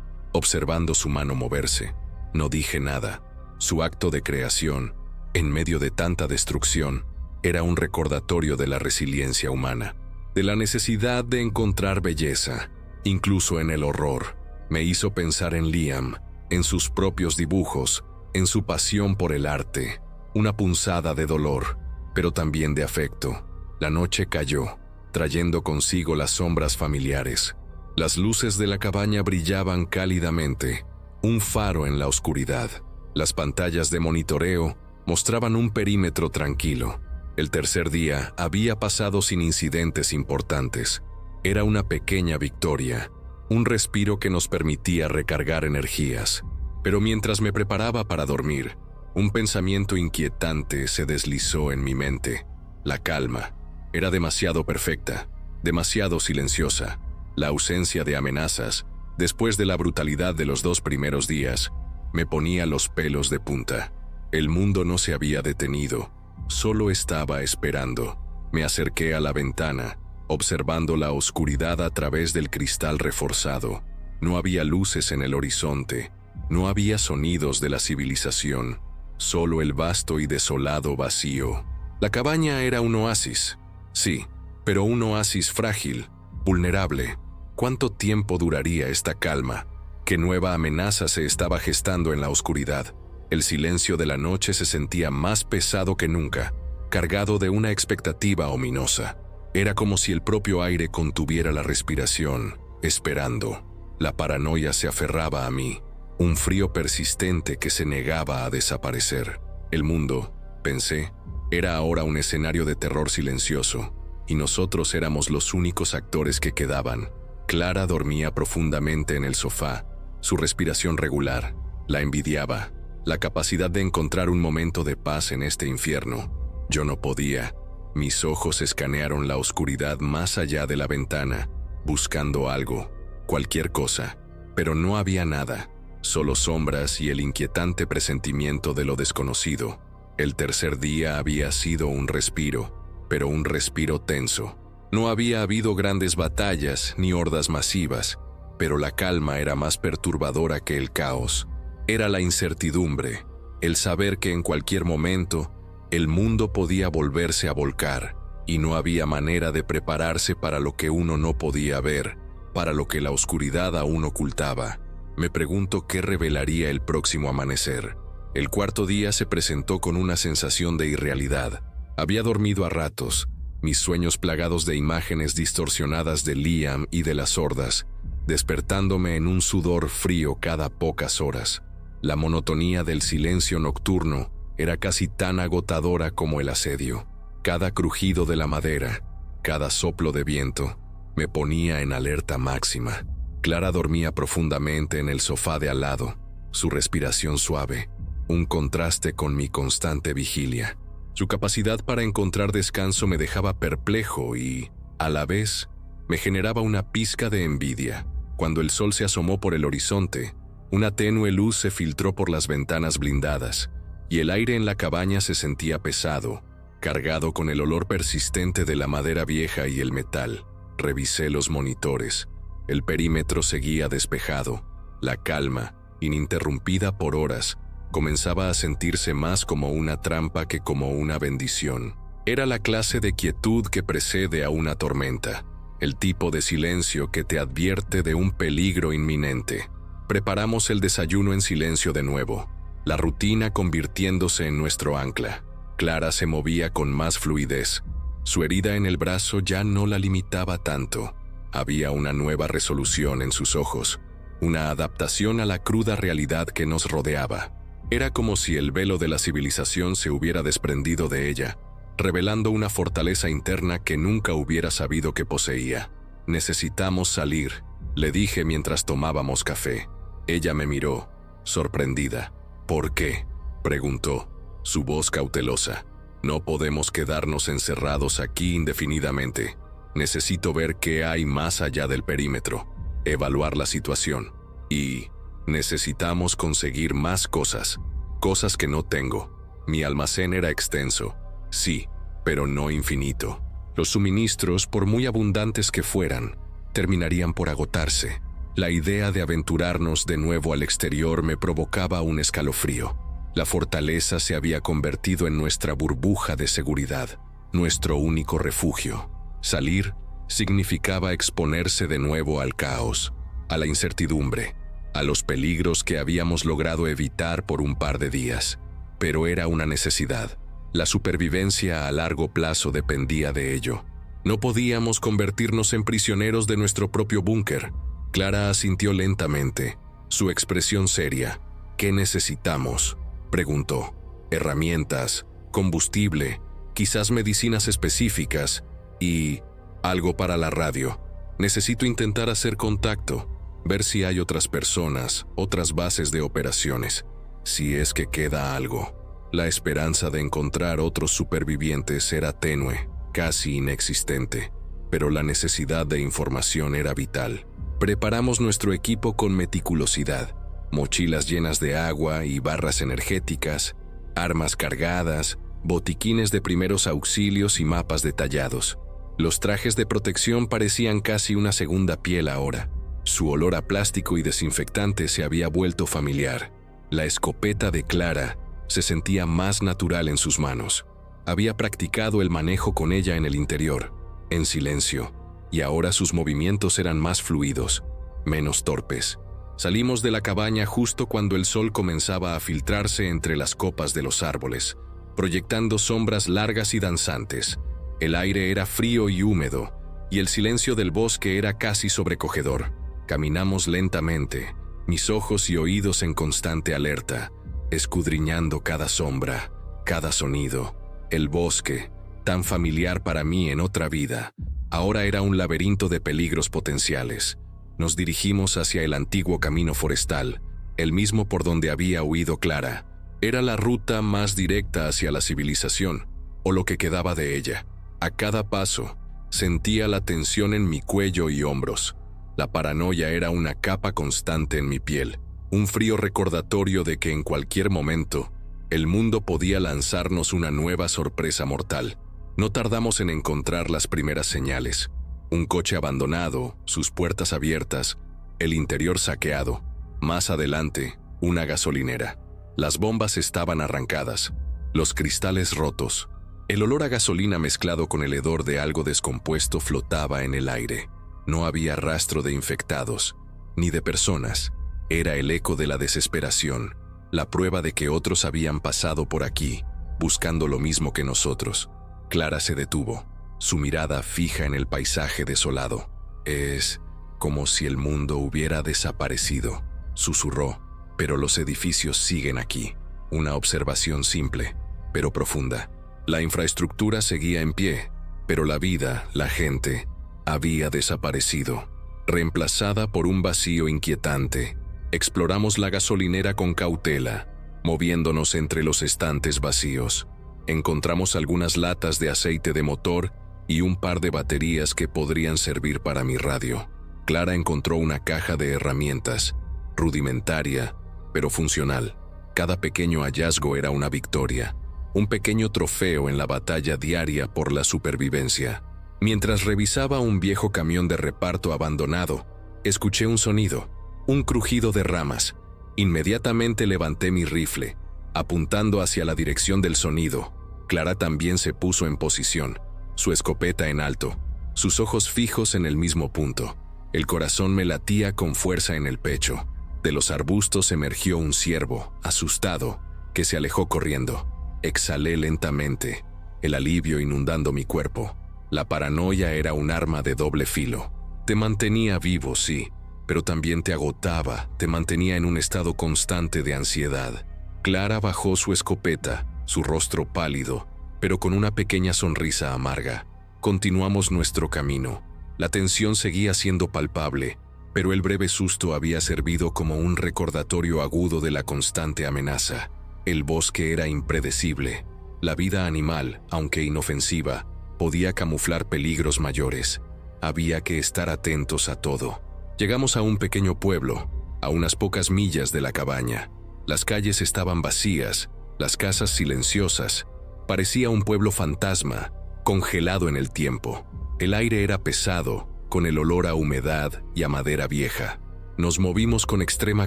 observando su mano moverse. No dije nada. Su acto de creación, en medio de tanta destrucción, era un recordatorio de la resiliencia humana, de la necesidad de encontrar belleza, incluso en el horror. Me hizo pensar en Liam, en sus propios dibujos, en su pasión por el arte, una punzada de dolor, pero también de afecto. La noche cayó, trayendo consigo las sombras familiares. Las luces de la cabaña brillaban cálidamente, un faro en la oscuridad. Las pantallas de monitoreo mostraban un perímetro tranquilo. El tercer día había pasado sin incidentes importantes. Era una pequeña victoria, un respiro que nos permitía recargar energías. Pero mientras me preparaba para dormir, un pensamiento inquietante se deslizó en mi mente. La calma era demasiado perfecta, demasiado silenciosa. La ausencia de amenazas, después de la brutalidad de los 2 primeros días, me ponía los pelos de punta. El mundo no se había detenido, solo estaba esperando. Me acerqué a la ventana, observando la oscuridad a través del cristal reforzado. No había luces en el horizonte, no había sonidos de la civilización, solo el vasto y desolado vacío. La cabaña era un oasis, sí, pero un oasis frágil, vulnerable. ¿Cuánto tiempo duraría esta calma? ¿Qué nueva amenaza se estaba gestando en la oscuridad? El silencio de la noche se sentía más pesado que nunca, cargado de una expectativa ominosa. Era como si el propio aire contuviera la respiración, esperando. La paranoia se aferraba a mí, un frío persistente que se negaba a desaparecer. El mundo, pensé, era ahora un escenario de terror silencioso, y nosotros éramos los únicos actores que quedaban. Clara dormía profundamente en el sofá, su respiración regular. La envidiaba, la capacidad de encontrar un momento de paz en este infierno. Yo no podía. Mis ojos escanearon la oscuridad más allá de la ventana, buscando algo, cualquier cosa, pero no había nada, solo sombras y el inquietante presentimiento de lo desconocido. El tercer día había sido un respiro, pero un respiro tenso. No había habido grandes batallas ni hordas masivas, pero la calma era más perturbadora que el caos. Era la incertidumbre, el saber que en cualquier momento el mundo podía volverse a volcar y no había manera de prepararse para lo que uno no podía ver, para lo que la oscuridad aún ocultaba. Me pregunto qué revelaría el próximo amanecer. El cuarto día se presentó con una sensación de irrealidad. Había dormido a ratos, mis sueños plagados de imágenes distorsionadas de Liam y de las hordas, despertándome en un sudor frío cada pocas horas. La monotonía del silencio nocturno era casi tan agotadora como el asedio. Cada crujido de la madera, cada soplo de viento, me ponía en alerta máxima. Clara dormía profundamente en el sofá de al lado, su respiración suave, un contraste con mi constante vigilia. Su capacidad para encontrar descanso me dejaba perplejo y, a la vez, me generaba una pizca de envidia. Cuando el sol se asomó por el horizonte, una tenue luz se filtró por las ventanas blindadas, y el aire en la cabaña se sentía pesado, cargado con el olor persistente de la madera vieja y el metal. Revisé los monitores. El perímetro seguía despejado. La calma, ininterrumpida por horas, comenzaba a sentirse más como una trampa que como una bendición. Era la clase de quietud que precede a una tormenta, el tipo de silencio que te advierte de un peligro inminente. Preparamos el desayuno en silencio de nuevo, la rutina convirtiéndose en nuestro ancla. Clara se movía con más fluidez. Su herida en el brazo ya no la limitaba tanto. Había una nueva resolución en sus ojos, una adaptación a la cruda realidad que nos rodeaba. Era como si el velo de la civilización se hubiera desprendido de ella, revelando una fortaleza interna que nunca hubiera sabido que poseía. «Necesitamos salir», le dije mientras tomábamos café. Ella me miró, sorprendida. «¿Por qué?», preguntó, su voz cautelosa. «No podemos quedarnos encerrados aquí indefinidamente. Necesito ver qué hay más allá del perímetro, evaluar la situación. Y necesitamos conseguir más cosas, cosas que no tengo. Mi almacén era extenso, sí, pero no infinito. Los suministros, por muy abundantes que fueran, terminarían por agotarse. La idea de aventurarnos de nuevo al exterior me provocaba un escalofrío. La fortaleza se había convertido en nuestra burbuja de seguridad, nuestro único refugio. Salir significaba exponerse de nuevo al caos, a la incertidumbre, a los peligros que habíamos logrado evitar por un par de días. Pero era una necesidad. La supervivencia a largo plazo dependía de ello. No podíamos convertirnos en prisioneros de nuestro propio búnker. Clara asintió lentamente, su expresión seria. «¿Qué necesitamos?», preguntó. «Herramientas, combustible, quizás medicinas específicas y algo para la radio. Necesito intentar hacer contacto, ver si hay otras personas, otras bases de operaciones, si es que queda algo». La esperanza de encontrar otros supervivientes era tenue, casi inexistente, pero la necesidad de información era vital. Preparamos nuestro equipo con meticulosidad, mochilas llenas de agua y barras energéticas, armas cargadas, botiquines de primeros auxilios y mapas detallados. Los trajes de protección parecían casi una segunda piel ahora. Su olor a plástico y desinfectante se había vuelto familiar. La escopeta de Clara se sentía más natural en sus manos. Había practicado el manejo con ella en el interior, en silencio, y ahora sus movimientos eran más fluidos, menos torpes. Salimos de la cabaña justo cuando el sol comenzaba a filtrarse entre las copas de los árboles, proyectando sombras largas y danzantes. El aire era frío y húmedo, y el silencio del bosque era casi sobrecogedor. Caminamos lentamente, mis ojos y oídos en constante alerta, escudriñando cada sombra, cada sonido. El bosque, tan familiar para mí en otra vida, ahora era un laberinto de peligros potenciales. Nos dirigimos hacia el antiguo camino forestal, el mismo por donde había huido Clara. Era la ruta más directa hacia la civilización, o lo que quedaba de ella. A cada paso, sentía la tensión en mi cuello y hombros. La paranoia era una capa constante en mi piel, un frío recordatorio de que en cualquier momento, el mundo podía lanzarnos una nueva sorpresa mortal. No tardamos en encontrar las primeras señales. Un coche abandonado, sus puertas abiertas, el interior saqueado. Más adelante, una gasolinera. Las bombas estaban arrancadas, los cristales rotos. El olor a gasolina mezclado con el hedor de algo descompuesto flotaba en el aire. No había rastro de infectados, ni de personas. Era el eco de la desesperación, la prueba de que otros habían pasado por aquí, buscando lo mismo que nosotros. Clara se detuvo, su mirada fija en el paisaje desolado. Es como si el mundo hubiera desaparecido, susurró, pero los edificios siguen aquí. Una observación simple, pero profunda. La infraestructura seguía en pie, pero la vida, la gente, había desaparecido, reemplazada por un vacío inquietante. Exploramos la gasolinera con cautela, moviéndonos entre los estantes vacíos. Encontramos algunas latas de aceite de motor y un par de baterías que podrían servir para mi radio. Clara encontró una caja de herramientas, rudimentaria, pero funcional. Cada pequeño hallazgo era una victoria, un pequeño trofeo en la batalla diaria por la supervivencia. Mientras revisaba un viejo camión de reparto abandonado, escuché un sonido, un crujido de ramas. Inmediatamente levanté mi rifle, apuntando hacia la dirección del sonido. Clara también se puso en posición, su escopeta en alto, sus ojos fijos en el mismo punto. El corazón me latía con fuerza en el pecho. De los arbustos emergió un ciervo, asustado, que se alejó corriendo. Exhalé lentamente, el alivio inundando mi cuerpo. La paranoia era un arma de doble filo. Te mantenía vivo, sí, pero también te agotaba, te mantenía en un estado constante de ansiedad. Clara bajó su escopeta, su rostro pálido, pero con una pequeña sonrisa amarga. Continuamos nuestro camino. La tensión seguía siendo palpable, pero el breve susto había servido como un recordatorio agudo de la constante amenaza. El bosque era impredecible. La vida animal, aunque inofensiva, podía camuflar peligros mayores. Había que estar atentos a todo. Llegamos a un pequeño pueblo, a unas pocas millas de la cabaña. Las calles estaban vacías, las casas silenciosas. Parecía un pueblo fantasma, congelado en el tiempo. El aire era pesado, con el olor a humedad y a madera vieja. Nos movimos con extrema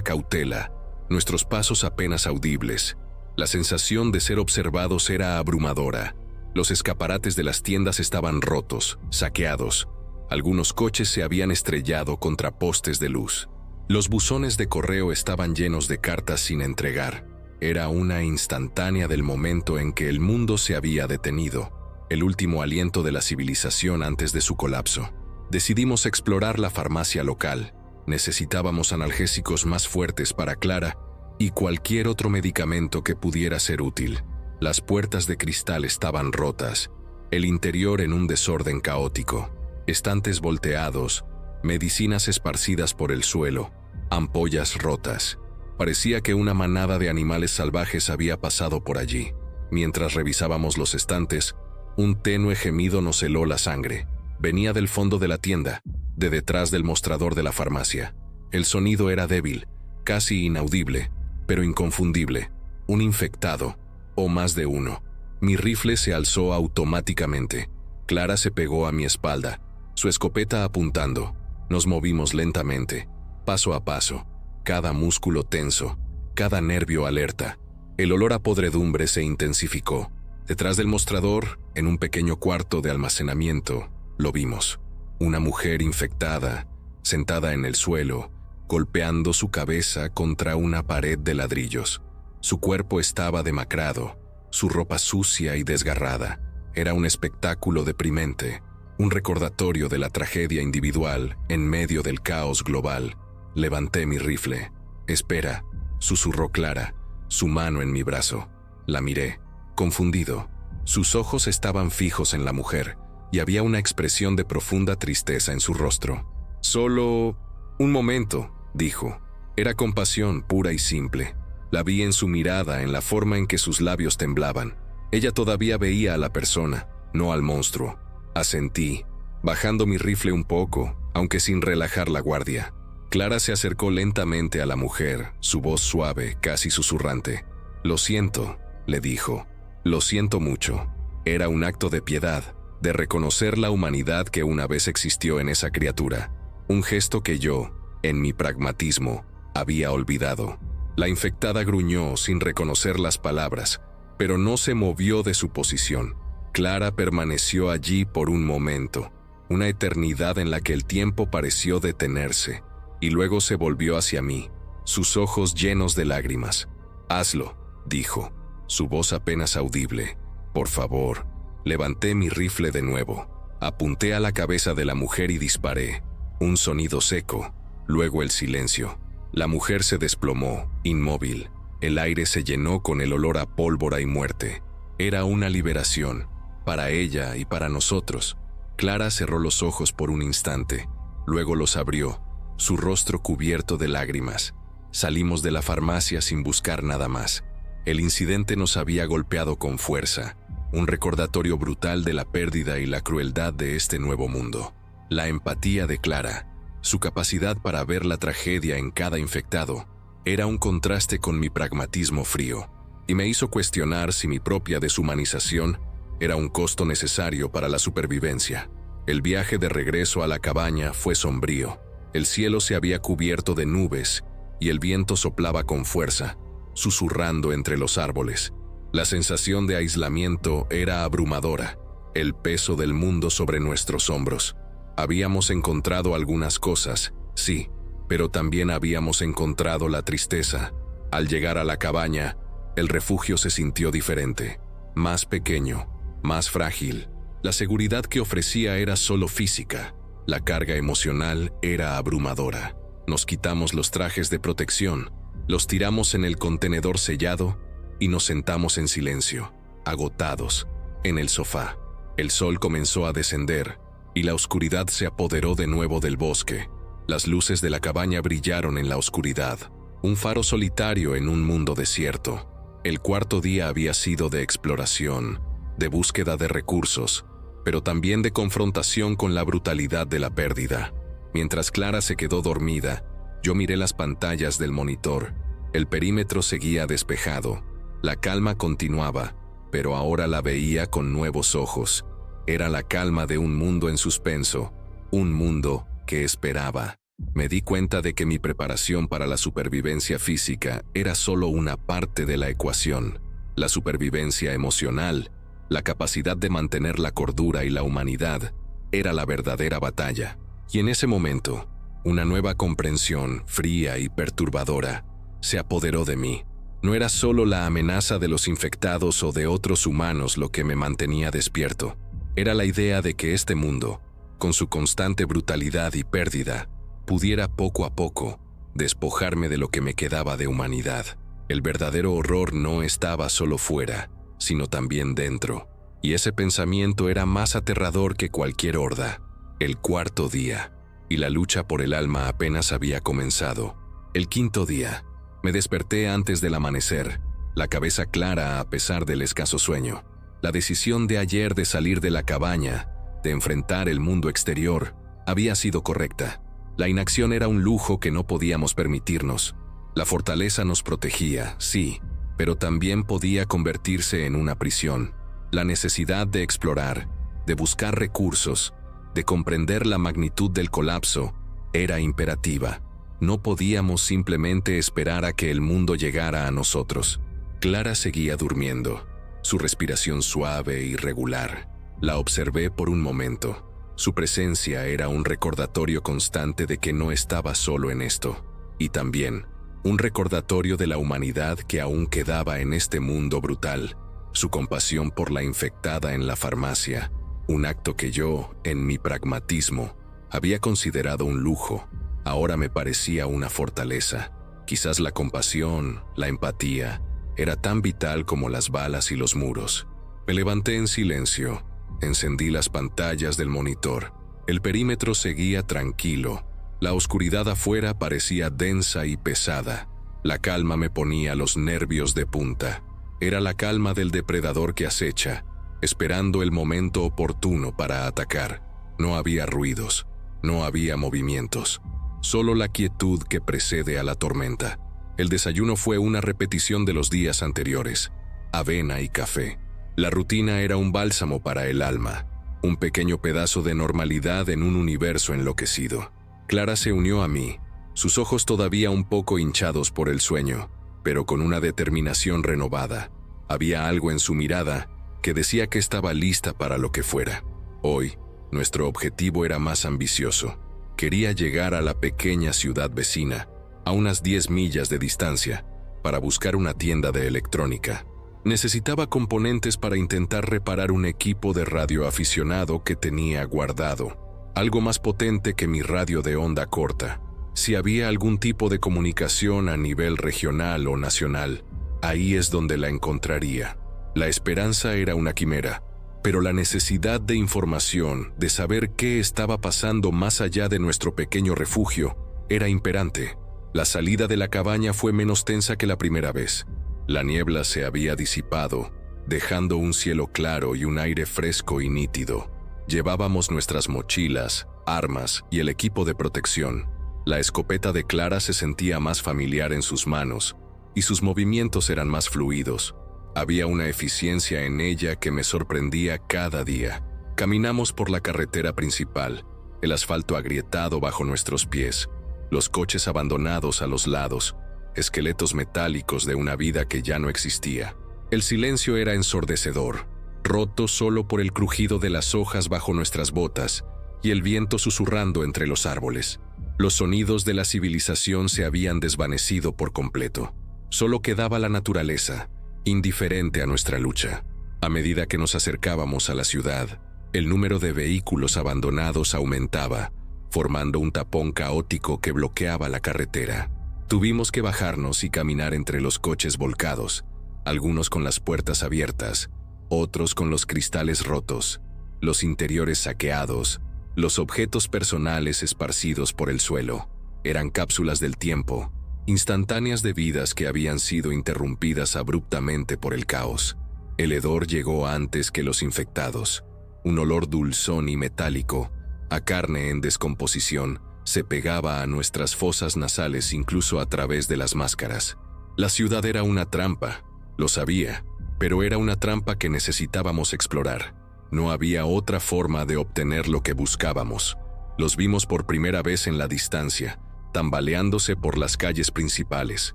cautela, nuestros pasos apenas audibles. La sensación de ser observados era abrumadora. Los escaparates de las tiendas estaban rotos, saqueados. Algunos coches se habían estrellado contra postes de luz. Los buzones de correo estaban llenos de cartas sin entregar. Era una instantánea del momento en que el mundo se había detenido, el último aliento de la civilización antes de su colapso. Decidimos explorar la farmacia local. Necesitábamos analgésicos más fuertes para Clara y cualquier otro medicamento que pudiera ser útil. Las puertas de cristal estaban rotas, el interior en un desorden caótico. Estantes volteados, medicinas esparcidas por el suelo, ampollas rotas. Parecía que una manada de animales salvajes había pasado por allí. Mientras revisábamos los estantes, un tenue gemido nos heló la sangre. Venía del fondo de la tienda, de detrás del mostrador de la farmacia. El sonido era débil, casi inaudible, pero inconfundible. Un infectado, o más de uno. Mi rifle se alzó automáticamente. Clara se pegó a mi espalda, su escopeta apuntando. Nos movimos lentamente, paso a paso, cada músculo tenso, cada nervio alerta. El olor a podredumbre se intensificó. Detrás del mostrador, en un pequeño cuarto de almacenamiento, lo vimos. Una mujer infectada, sentada en el suelo, golpeando su cabeza contra una pared de ladrillos. Su cuerpo estaba demacrado, su ropa sucia y desgarrada. Era un espectáculo deprimente, un recordatorio de la tragedia individual en medio del caos global. Levanté mi rifle. «Espera», susurró Clara, su mano en mi brazo. La miré, confundido. Sus ojos estaban fijos en la mujer, y había una expresión de profunda tristeza en su rostro. «Solo un momento», dijo. Era compasión pura y simple. La vi en su mirada, en la forma en que sus labios temblaban. Ella todavía veía a la persona, no al monstruo. Asentí, bajando mi rifle un poco, aunque sin relajar la guardia. Clara se acercó lentamente a la mujer, su voz suave, casi susurrante. «Lo siento», le dijo. «Lo siento mucho». Era un acto de piedad, de reconocer la humanidad que una vez existió en esa criatura. Un gesto que yo, en mi pragmatismo, había olvidado. La infectada gruñó sin reconocer las palabras, pero no se movió de su posición. Clara permaneció allí por un momento, una eternidad en la que el tiempo pareció detenerse, y luego se volvió hacia mí, sus ojos llenos de lágrimas. «Hazlo», dijo, su voz apenas audible. «Por favor». Levanté mi rifle de nuevo, apunté a la cabeza de la mujer y disparé. Un sonido seco, luego el silencio. La mujer se desplomó, inmóvil. El aire se llenó con el olor a pólvora y muerte. Era una liberación, para ella y para nosotros. Clara cerró los ojos por un instante, luego los abrió, su rostro cubierto de lágrimas. Salimos de la farmacia sin buscar nada más. El incidente nos había golpeado con fuerza, un recordatorio brutal de la pérdida y la crueldad de este nuevo mundo. La empatía de Clara, su capacidad para ver la tragedia en cada infectado, era un contraste con mi pragmatismo frío, y me hizo cuestionar si mi propia deshumanización era un costo necesario para la supervivencia. El viaje de regreso a la cabaña fue sombrío. El cielo se había cubierto de nubes y el viento soplaba con fuerza, susurrando entre los árboles. La sensación de aislamiento era abrumadora, el peso del mundo sobre nuestros hombros. Habíamos encontrado algunas cosas, sí, pero también habíamos encontrado la tristeza. Al llegar a la cabaña, el refugio se sintió diferente, más pequeño, más frágil. La seguridad que ofrecía era solo física, la carga emocional era abrumadora. Nos quitamos los trajes de protección, los tiramos en el contenedor sellado y nos sentamos en silencio, agotados, en el sofá. El sol comenzó a descender y la oscuridad se apoderó de nuevo del bosque. Las luces de la cabaña brillaron en la oscuridad, un faro solitario en un mundo desierto. El cuarto día había sido de exploración, de búsqueda de recursos, pero también de confrontación con la brutalidad de la pérdida. Mientras Clara se quedó dormida, yo miré las pantallas del monitor. El perímetro seguía despejado. La calma continuaba, pero ahora la veía con nuevos ojos. Era la calma de un mundo en suspenso, un mundo que esperaba. Me di cuenta de que mi preparación para la supervivencia física era solo una parte de la ecuación. La supervivencia emocional, la capacidad de mantener la cordura y la humanidad, era la verdadera batalla. Y en ese momento, una nueva comprensión, fría y perturbadora, se apoderó de mí. No era solo la amenaza de los infectados o de otros humanos lo que me mantenía despierto. Era la idea de que este mundo, con su constante brutalidad y pérdida, pudiera poco a poco despojarme de lo que me quedaba de humanidad. El verdadero horror no estaba solo fuera, sino también dentro. Y ese pensamiento era más aterrador que cualquier horda. El cuarto día, y la lucha por el alma apenas había comenzado. El quinto día, me desperté antes del amanecer, la cabeza clara a pesar del escaso sueño. La decisión de ayer de salir de la cabaña, de enfrentar el mundo exterior, había sido correcta. La inacción era un lujo que no podíamos permitirnos. La fortaleza nos protegía, sí, pero también podía convertirse en una prisión. La necesidad de explorar, de buscar recursos, de comprender la magnitud del colapso, era imperativa. No podíamos simplemente esperar a que el mundo llegara a nosotros. Clara seguía durmiendo, su respiración suave y regular. La observé por un momento. Su presencia era un recordatorio constante de que no estaba solo en esto, y también un recordatorio de la humanidad que aún quedaba en este mundo brutal. Su compasión por la infectada en la farmacia, un acto que yo, en mi pragmatismo, había considerado un lujo, ahora me parecía una fortaleza. Quizás la compasión, la empatía, era tan vital como las balas y los muros. Me levanté en silencio, encendí las pantallas del monitor. El perímetro seguía tranquilo. La oscuridad afuera parecía densa y pesada. La calma me ponía los nervios de punta. Era la calma del depredador que acecha, esperando el momento oportuno para atacar. No había ruidos, no había movimientos, solo la quietud que precede a la tormenta. El desayuno fue una repetición de los días anteriores, avena y café. La rutina era un bálsamo para el alma, un pequeño pedazo de normalidad en un universo enloquecido. Clara se unió a mí, sus ojos todavía un poco hinchados por el sueño, pero con una determinación renovada. Había algo en su mirada que decía que estaba lista para lo que fuera. Hoy, nuestro objetivo era más ambicioso. Quería llegar a la pequeña ciudad vecina, a unas 10 millas de distancia, para buscar una tienda de electrónica. Necesitaba componentes para intentar reparar un equipo de radioaficionado que tenía guardado, algo más potente que mi radio de onda corta. Si había algún tipo de comunicación a nivel regional o nacional, ahí es donde la encontraría. La esperanza era una quimera, pero la necesidad de información, de saber qué estaba pasando más allá de nuestro pequeño refugio, era imperante. La salida de la cabaña fue menos tensa que la primera vez. La niebla se había disipado, dejando un cielo claro y un aire fresco y nítido. Llevábamos nuestras mochilas, armas y el equipo de protección. La escopeta de Clara se sentía más familiar en sus manos, y sus movimientos eran más fluidos. Había una eficiencia en ella que me sorprendía cada día. Caminamos por la carretera principal, el asfalto agrietado bajo nuestros pies, los coches abandonados a los lados, esqueletos metálicos de una vida que ya no existía. El silencio era ensordecedor, roto solo por el crujido de las hojas bajo nuestras botas y el viento susurrando entre los árboles. Los sonidos de la civilización se habían desvanecido por completo. Solo quedaba la naturaleza, indiferente a nuestra lucha. A medida que nos acercábamos a la ciudad, el número de vehículos abandonados aumentaba, formando un tapón caótico que bloqueaba la carretera. Tuvimos que bajarnos y caminar entre los coches volcados, algunos con las puertas abiertas, otros con los cristales rotos, los interiores saqueados, los objetos personales esparcidos por el suelo. Eran cápsulas del tiempo, instantáneas de vidas que habían sido interrumpidas abruptamente por el caos. El hedor llegó antes que los infectados. Un olor dulzón y metálico, a carne en descomposición, se pegaba a nuestras fosas nasales incluso a través de las máscaras. La ciudad era una trampa, lo sabía, pero era una trampa que necesitábamos explorar. No había otra forma de obtener lo que buscábamos. Los vimos por primera vez en la distancia, tambaleándose por las calles principales.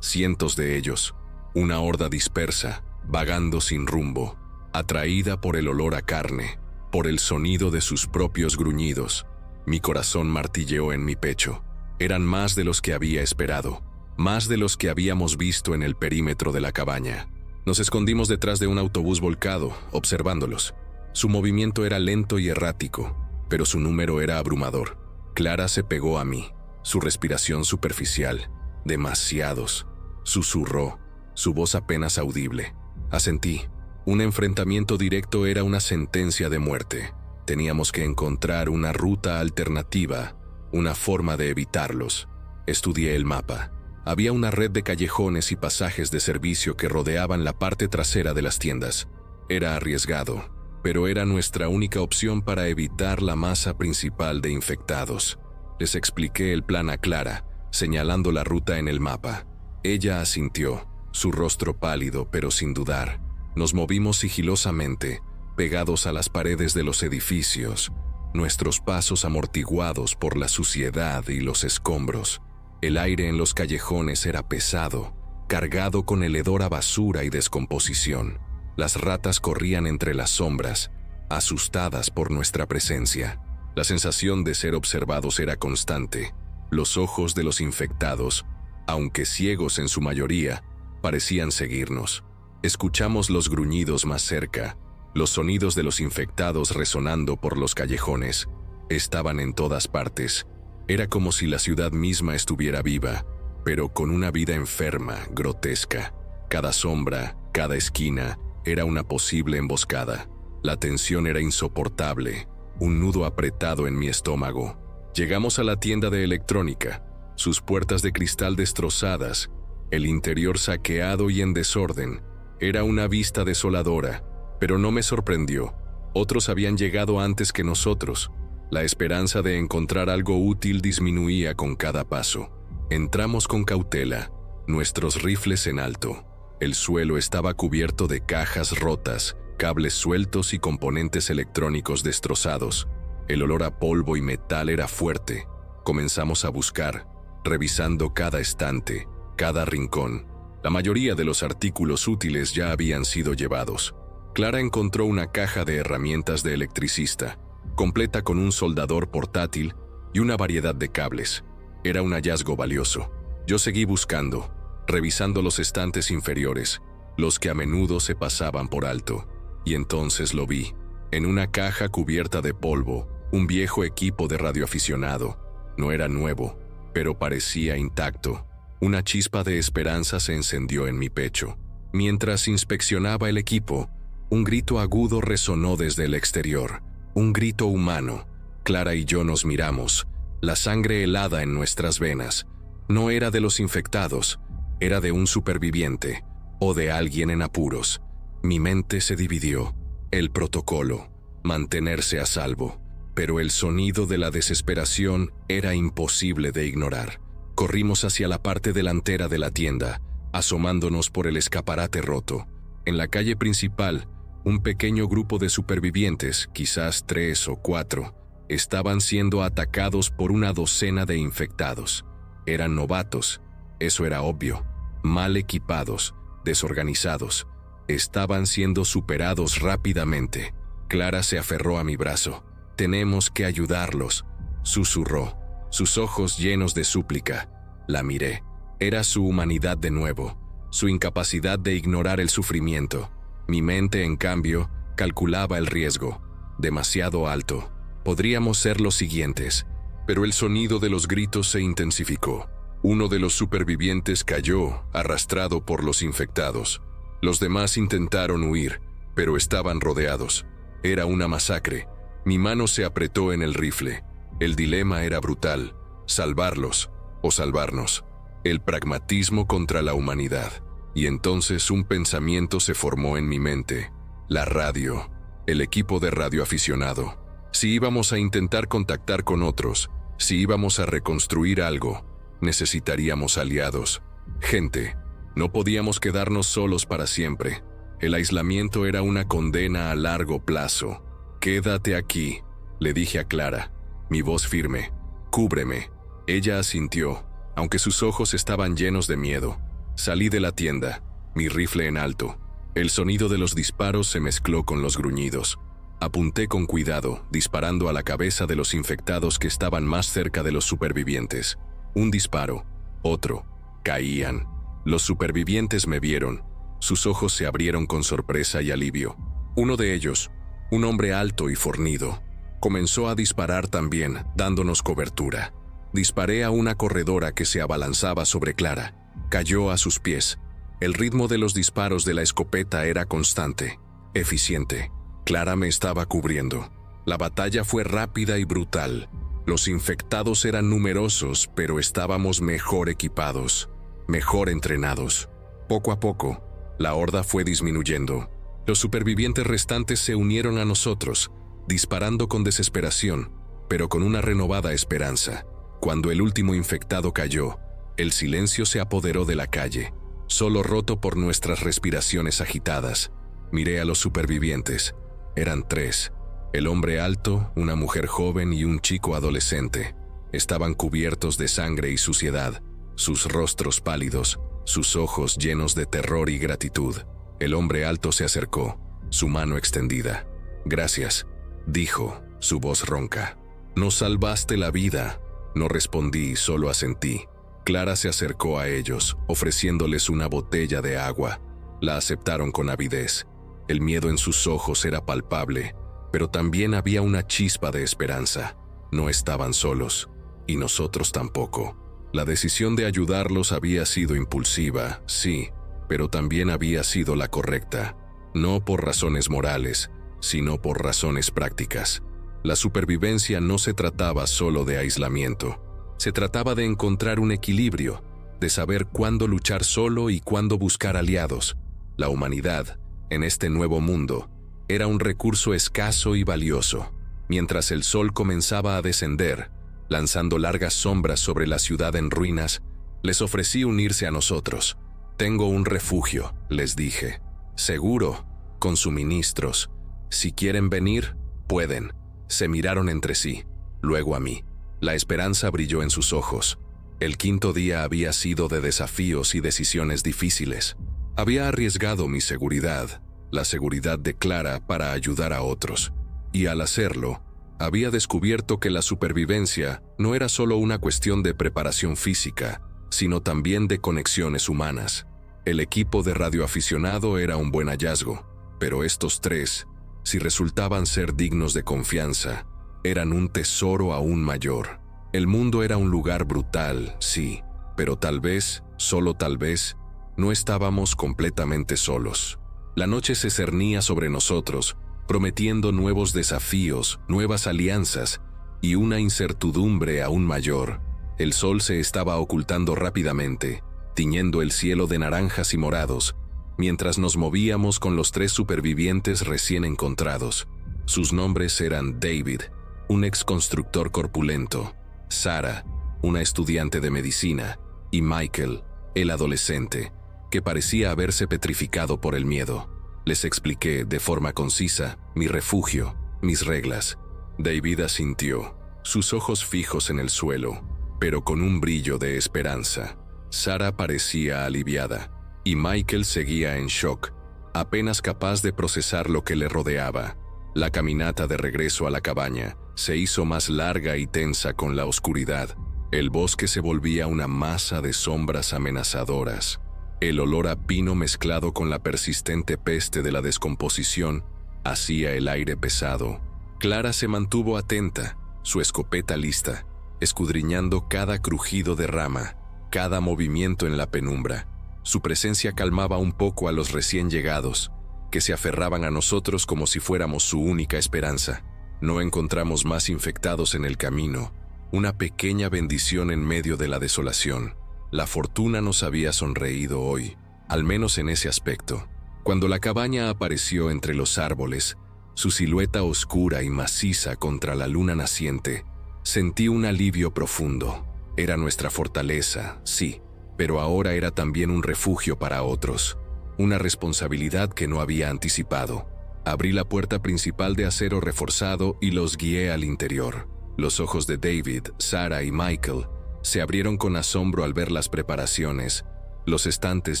Cientos de ellos, una horda dispersa, vagando sin rumbo, atraída por el olor a carne, por el sonido de sus propios gruñidos. Mi corazón martilleó en mi pecho. Eran más de los que había esperado, más de los que habíamos visto en el perímetro de la cabaña. Nos escondimos detrás de un autobús volcado, observándolos. Su movimiento era lento y errático, pero su número era abrumador. Clara se pegó a mí, su respiración superficial. Demasiados. Susurró, su voz apenas audible. Asentí. Un enfrentamiento directo era una sentencia de muerte. Teníamos que encontrar una ruta alternativa, una forma de evitarlos. Estudié el mapa. Había una red de callejones y pasajes de servicio que rodeaban la parte trasera de las tiendas. Era arriesgado, pero era nuestra única opción para evitar la masa principal de infectados. Les expliqué el plan a Clara, señalando la ruta en el mapa. Ella asintió, su rostro pálido pero sin dudar. Nos movimos sigilosamente, pegados a las paredes de los edificios, nuestros pasos amortiguados por la suciedad y los escombros. El aire en los callejones era pesado, cargado con el hedor a basura y descomposición. Las ratas corrían entre las sombras, asustadas por nuestra presencia. La sensación de ser observados era constante. Los ojos de los infectados, aunque ciegos en su mayoría, parecían seguirnos. Escuchamos los gruñidos más cerca, los sonidos de los infectados resonando por los callejones. Estaban en todas partes. Era como si la ciudad misma estuviera viva, pero con una vida enferma, grotesca. Cada sombra, cada esquina, era una posible emboscada. La tensión era insoportable, un nudo apretado en mi estómago. Llegamos a la tienda de electrónica, sus puertas de cristal destrozadas, el interior saqueado y en desorden. Era una vista desoladora, pero no me sorprendió. Otros habían llegado antes que nosotros. La esperanza de encontrar algo útil disminuía con cada paso. Entramos con cautela, nuestros rifles en alto. El suelo estaba cubierto de cajas rotas, cables sueltos y componentes electrónicos destrozados. El olor a polvo y metal era fuerte. Comenzamos a buscar. revisando cada estante, cada rincón. La mayoría de los artículos útiles ya habían sido llevados. Clara encontró una caja de herramientas de electricista, completa con un soldador portátil y una variedad de cables. Era un hallazgo valioso. Yo seguí buscando, revisando los estantes inferiores, los que a menudo se pasaban por alto, y entonces lo vi. En una caja cubierta de polvo, un viejo equipo de radioaficionado. No era nuevo, pero parecía intacto. Una chispa de esperanza se encendió en mi pecho. Mientras inspeccionaba el equipo, un grito agudo resonó desde el exterior. Un grito humano. Clara y yo nos miramos, la sangre helada en nuestras venas. No era de los infectados, era de un superviviente, o de alguien en apuros. Mi mente se dividió. El protocolo, mantenerse a salvo. Pero el sonido de la desesperación era imposible de ignorar. Corrimos hacia la parte delantera de la tienda, asomándonos por el escaparate roto. En la calle principal, un pequeño grupo de supervivientes, quizás 3 o 4, estaban siendo atacados por una docena de infectados. Eran novatos, eso era obvio, mal equipados, desorganizados. Estaban siendo superados rápidamente. Clara se aferró a mi brazo. «Tenemos que ayudarlos», susurró, sus ojos llenos de súplica. La miré. Era su humanidad de nuevo, su incapacidad de ignorar el sufrimiento. Mi mente, en cambio, calculaba el riesgo. Demasiado alto. Podríamos ser los siguientes. Pero el sonido de los gritos se intensificó. Uno de los supervivientes cayó, arrastrado por los infectados. Los demás intentaron huir, pero estaban rodeados. Era una masacre. Mi mano se apretó en el rifle. El dilema era brutal: salvarlos o salvarnos. El pragmatismo contra la humanidad. Y entonces un pensamiento se formó en mi mente. La radio. El equipo de radioaficionado. Si íbamos a intentar contactar con otros, si íbamos a reconstruir algo, necesitaríamos aliados. Gente. No podíamos quedarnos solos para siempre. El aislamiento era una condena a largo plazo. «Quédate aquí», le dije a Clara, mi voz firme. «Cúbreme». Ella asintió, aunque sus ojos estaban llenos de miedo. Salí de la tienda, mi rifle en alto. El sonido de los disparos se mezcló con los gruñidos. Apunté con cuidado, disparando a la cabeza de los infectados que estaban más cerca de los supervivientes. Un disparo, otro, caían. Los supervivientes me vieron. Sus ojos se abrieron con sorpresa y alivio. Uno de ellos, un hombre alto y fornido, comenzó a disparar también, dándonos cobertura. Disparé a una corredora que se abalanzaba sobre Clara. Cayó a sus pies. El ritmo de los disparos de la escopeta era constante, eficiente. Clara me estaba cubriendo. La batalla fue rápida y brutal. Los infectados eran numerosos, pero estábamos mejor equipados, mejor entrenados. Poco a poco, la horda fue disminuyendo. Los supervivientes restantes se unieron a nosotros, disparando con desesperación, pero con una renovada esperanza. Cuando el último infectado cayó, el silencio se apoderó de la calle, solo roto por nuestras respiraciones agitadas. Miré a los supervivientes. Eran 3. El hombre alto, una mujer joven y un chico adolescente. Estaban cubiertos de sangre y suciedad, sus rostros pálidos, sus ojos llenos de terror y gratitud. El hombre alto se acercó, su mano extendida. «Gracias», dijo, su voz ronca. «Nos salvaste la vida». No respondí, solo asentí. Clara se acercó a ellos, ofreciéndoles una botella de agua. La aceptaron con avidez. El miedo en sus ojos era palpable, pero también había una chispa de esperanza. No estaban solos, y nosotros tampoco. La decisión de ayudarlos había sido impulsiva, sí, pero también había sido la correcta. No por razones morales, sino por razones prácticas. La supervivencia no se trataba solo de aislamiento. Se trataba de encontrar un equilibrio, de saber cuándo luchar solo y cuándo buscar aliados. La humanidad, en este nuevo mundo, era un recurso escaso y valioso. Mientras el sol comenzaba a descender, lanzando largas sombras sobre la ciudad en ruinas, les ofrecí unirse a nosotros. «Tengo un refugio», les dije. «Seguro, con suministros. Si quieren venir, pueden». Se miraron entre sí, luego a mí. La esperanza brilló en sus ojos. El quinto día había sido de desafíos y decisiones difíciles. Había arriesgado mi seguridad, la seguridad de Clara, para ayudar a otros. Y al hacerlo, había descubierto que la supervivencia no era solo una cuestión de preparación física, sino también de conexiones humanas. El equipo de radioaficionado era un buen hallazgo, pero estos tres, si resultaban ser dignos de confianza, eran un tesoro aún mayor. El mundo era un lugar brutal, sí, pero tal vez, solo tal vez, no estábamos completamente solos. La noche se cernía sobre nosotros, prometiendo nuevos desafíos, nuevas alianzas y una incertidumbre aún mayor. El sol se estaba ocultando rápidamente, tiñendo el cielo de naranjas y morados, mientras nos movíamos con los tres supervivientes recién encontrados. Sus nombres eran David, un ex constructor corpulento, Sarah, una estudiante de medicina, y Michael, el adolescente, que parecía haberse petrificado por el miedo. Les expliqué de forma concisa mi refugio, mis reglas. David asintió, sus ojos fijos en el suelo, pero con un brillo de esperanza. Sarah parecía aliviada, y Michael seguía en shock, apenas capaz de procesar lo que le rodeaba. La caminata de regreso a la cabaña se hizo más larga y tensa con la oscuridad. El bosque se volvía una masa de sombras amenazadoras. El olor a pino mezclado con la persistente peste de la descomposición hacía el aire pesado. Clara se mantuvo atenta, su escopeta lista, escudriñando cada crujido de rama, cada movimiento en la penumbra. Su presencia calmaba un poco a los recién llegados, que se aferraban a nosotros como si fuéramos su única esperanza. No encontramos más infectados en el camino, una pequeña bendición en medio de la desolación. La fortuna nos había sonreído hoy, al menos en ese aspecto. Cuando la cabaña apareció entre los árboles, su silueta oscura y maciza contra la luna naciente, sentí un alivio profundo. Era nuestra fortaleza, sí, pero ahora era también un refugio para otros, una responsabilidad que no había anticipado. Abrí la puerta principal de acero reforzado y los guié al interior. Los ojos de David, Sarah y Michael se abrieron con asombro al ver las preparaciones, los estantes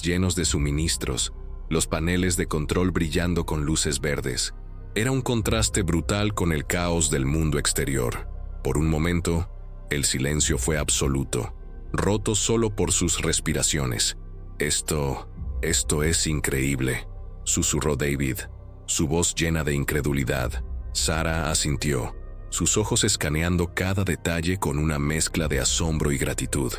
llenos de suministros, los paneles de control brillando con luces verdes. Era un contraste brutal con el caos del mundo exterior. Por un momento, el silencio fue absoluto, roto solo por sus respiraciones. Esto es increíble, susurró David, su voz llena de incredulidad. Sarah asintió, sus ojos escaneando cada detalle con una mezcla de asombro y gratitud.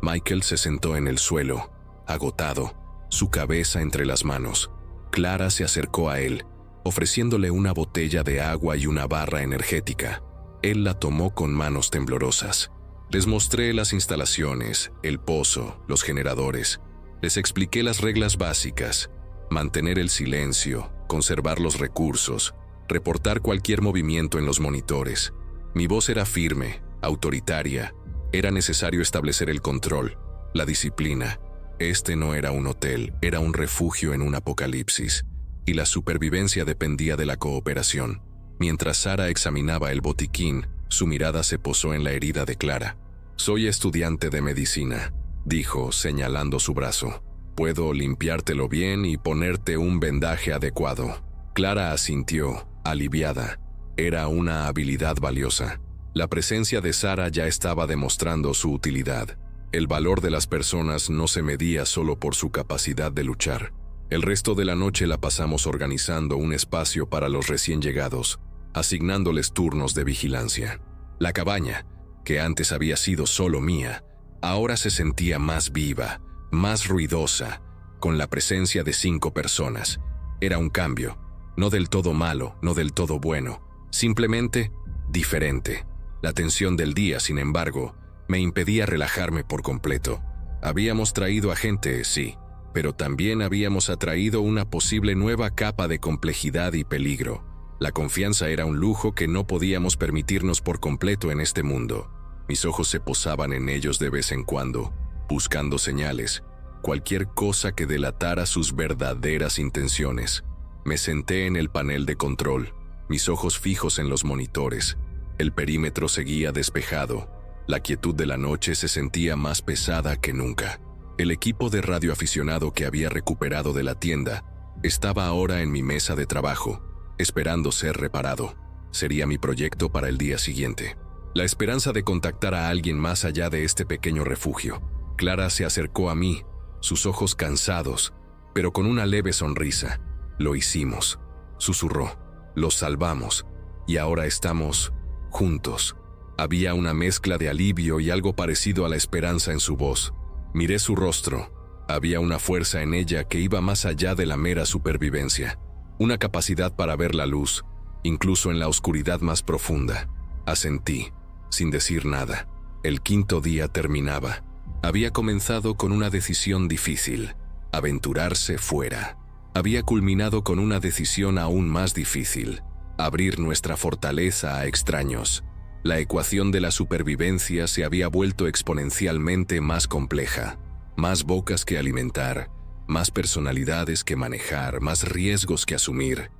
Michael se sentó en el suelo, agotado, su cabeza entre las manos. Clara se acercó a él, ofreciéndole una botella de agua y una barra energética. Él la tomó con manos temblorosas. Les mostré las instalaciones, el pozo, los generadores. Les expliqué las reglas básicas: mantener el silencio, conservar los recursos, reportar cualquier movimiento en los monitores. Mi voz era firme, autoritaria. Era necesario establecer el control, la disciplina. Este no era un hotel, era un refugio en un apocalipsis, y la supervivencia dependía de la cooperación. Mientras Sarah examinaba el botiquín, su mirada se posó en la herida de Clara. «Soy estudiante de medicina», dijo, señalando su brazo. «Puedo limpiártelo bien y ponerte un vendaje adecuado». Clara asintió, aliviada. Era una habilidad valiosa. La presencia de Sarah ya estaba demostrando su utilidad. El valor de las personas no se medía solo por su capacidad de luchar. El resto de la noche la pasamos organizando un espacio para los recién llegados, asignándoles turnos de vigilancia. La cabaña, que antes había sido solo mía, ahora se sentía más viva, más ruidosa, con la presencia de 5 personas. Era un cambio, no del todo malo, no del todo bueno, simplemente diferente. La tensión del día, sin embargo, me impedía relajarme por completo. Habíamos traído a gente, sí, pero también habíamos atraído una posible nueva capa de complejidad y peligro. La confianza era un lujo que no podíamos permitirnos por completo en este mundo. Mis ojos se posaban en ellos de vez en cuando, buscando señales, cualquier cosa que delatara sus verdaderas intenciones. Me senté en el panel de control, mis ojos fijos en los monitores. El perímetro seguía despejado. La quietud de la noche se sentía más pesada que nunca. El equipo de radioaficionado que había recuperado de la tienda estaba ahora en mi mesa de trabajo, esperando ser reparado. Sería mi proyecto para el día siguiente. La esperanza de contactar a alguien más allá de este pequeño refugio. Clara se acercó a mí, sus ojos cansados, pero con una leve sonrisa. Lo hicimos, susurró. Los salvamos, y ahora estamos juntos. Había una mezcla de alivio y algo parecido a la esperanza en su voz. Miré su rostro. Había una fuerza en ella que iba más allá de la mera supervivencia. Una capacidad para ver la luz, incluso en la oscuridad más profunda. Asentí, sin decir nada. El quinto día terminaba. Había comenzado con una decisión difícil: aventurarse fuera. Había culminado con una decisión aún más difícil: abrir nuestra fortaleza a extraños. La ecuación de la supervivencia se había vuelto exponencialmente más compleja. Más bocas que alimentar, más personalidades que manejar, más riesgos que asumir.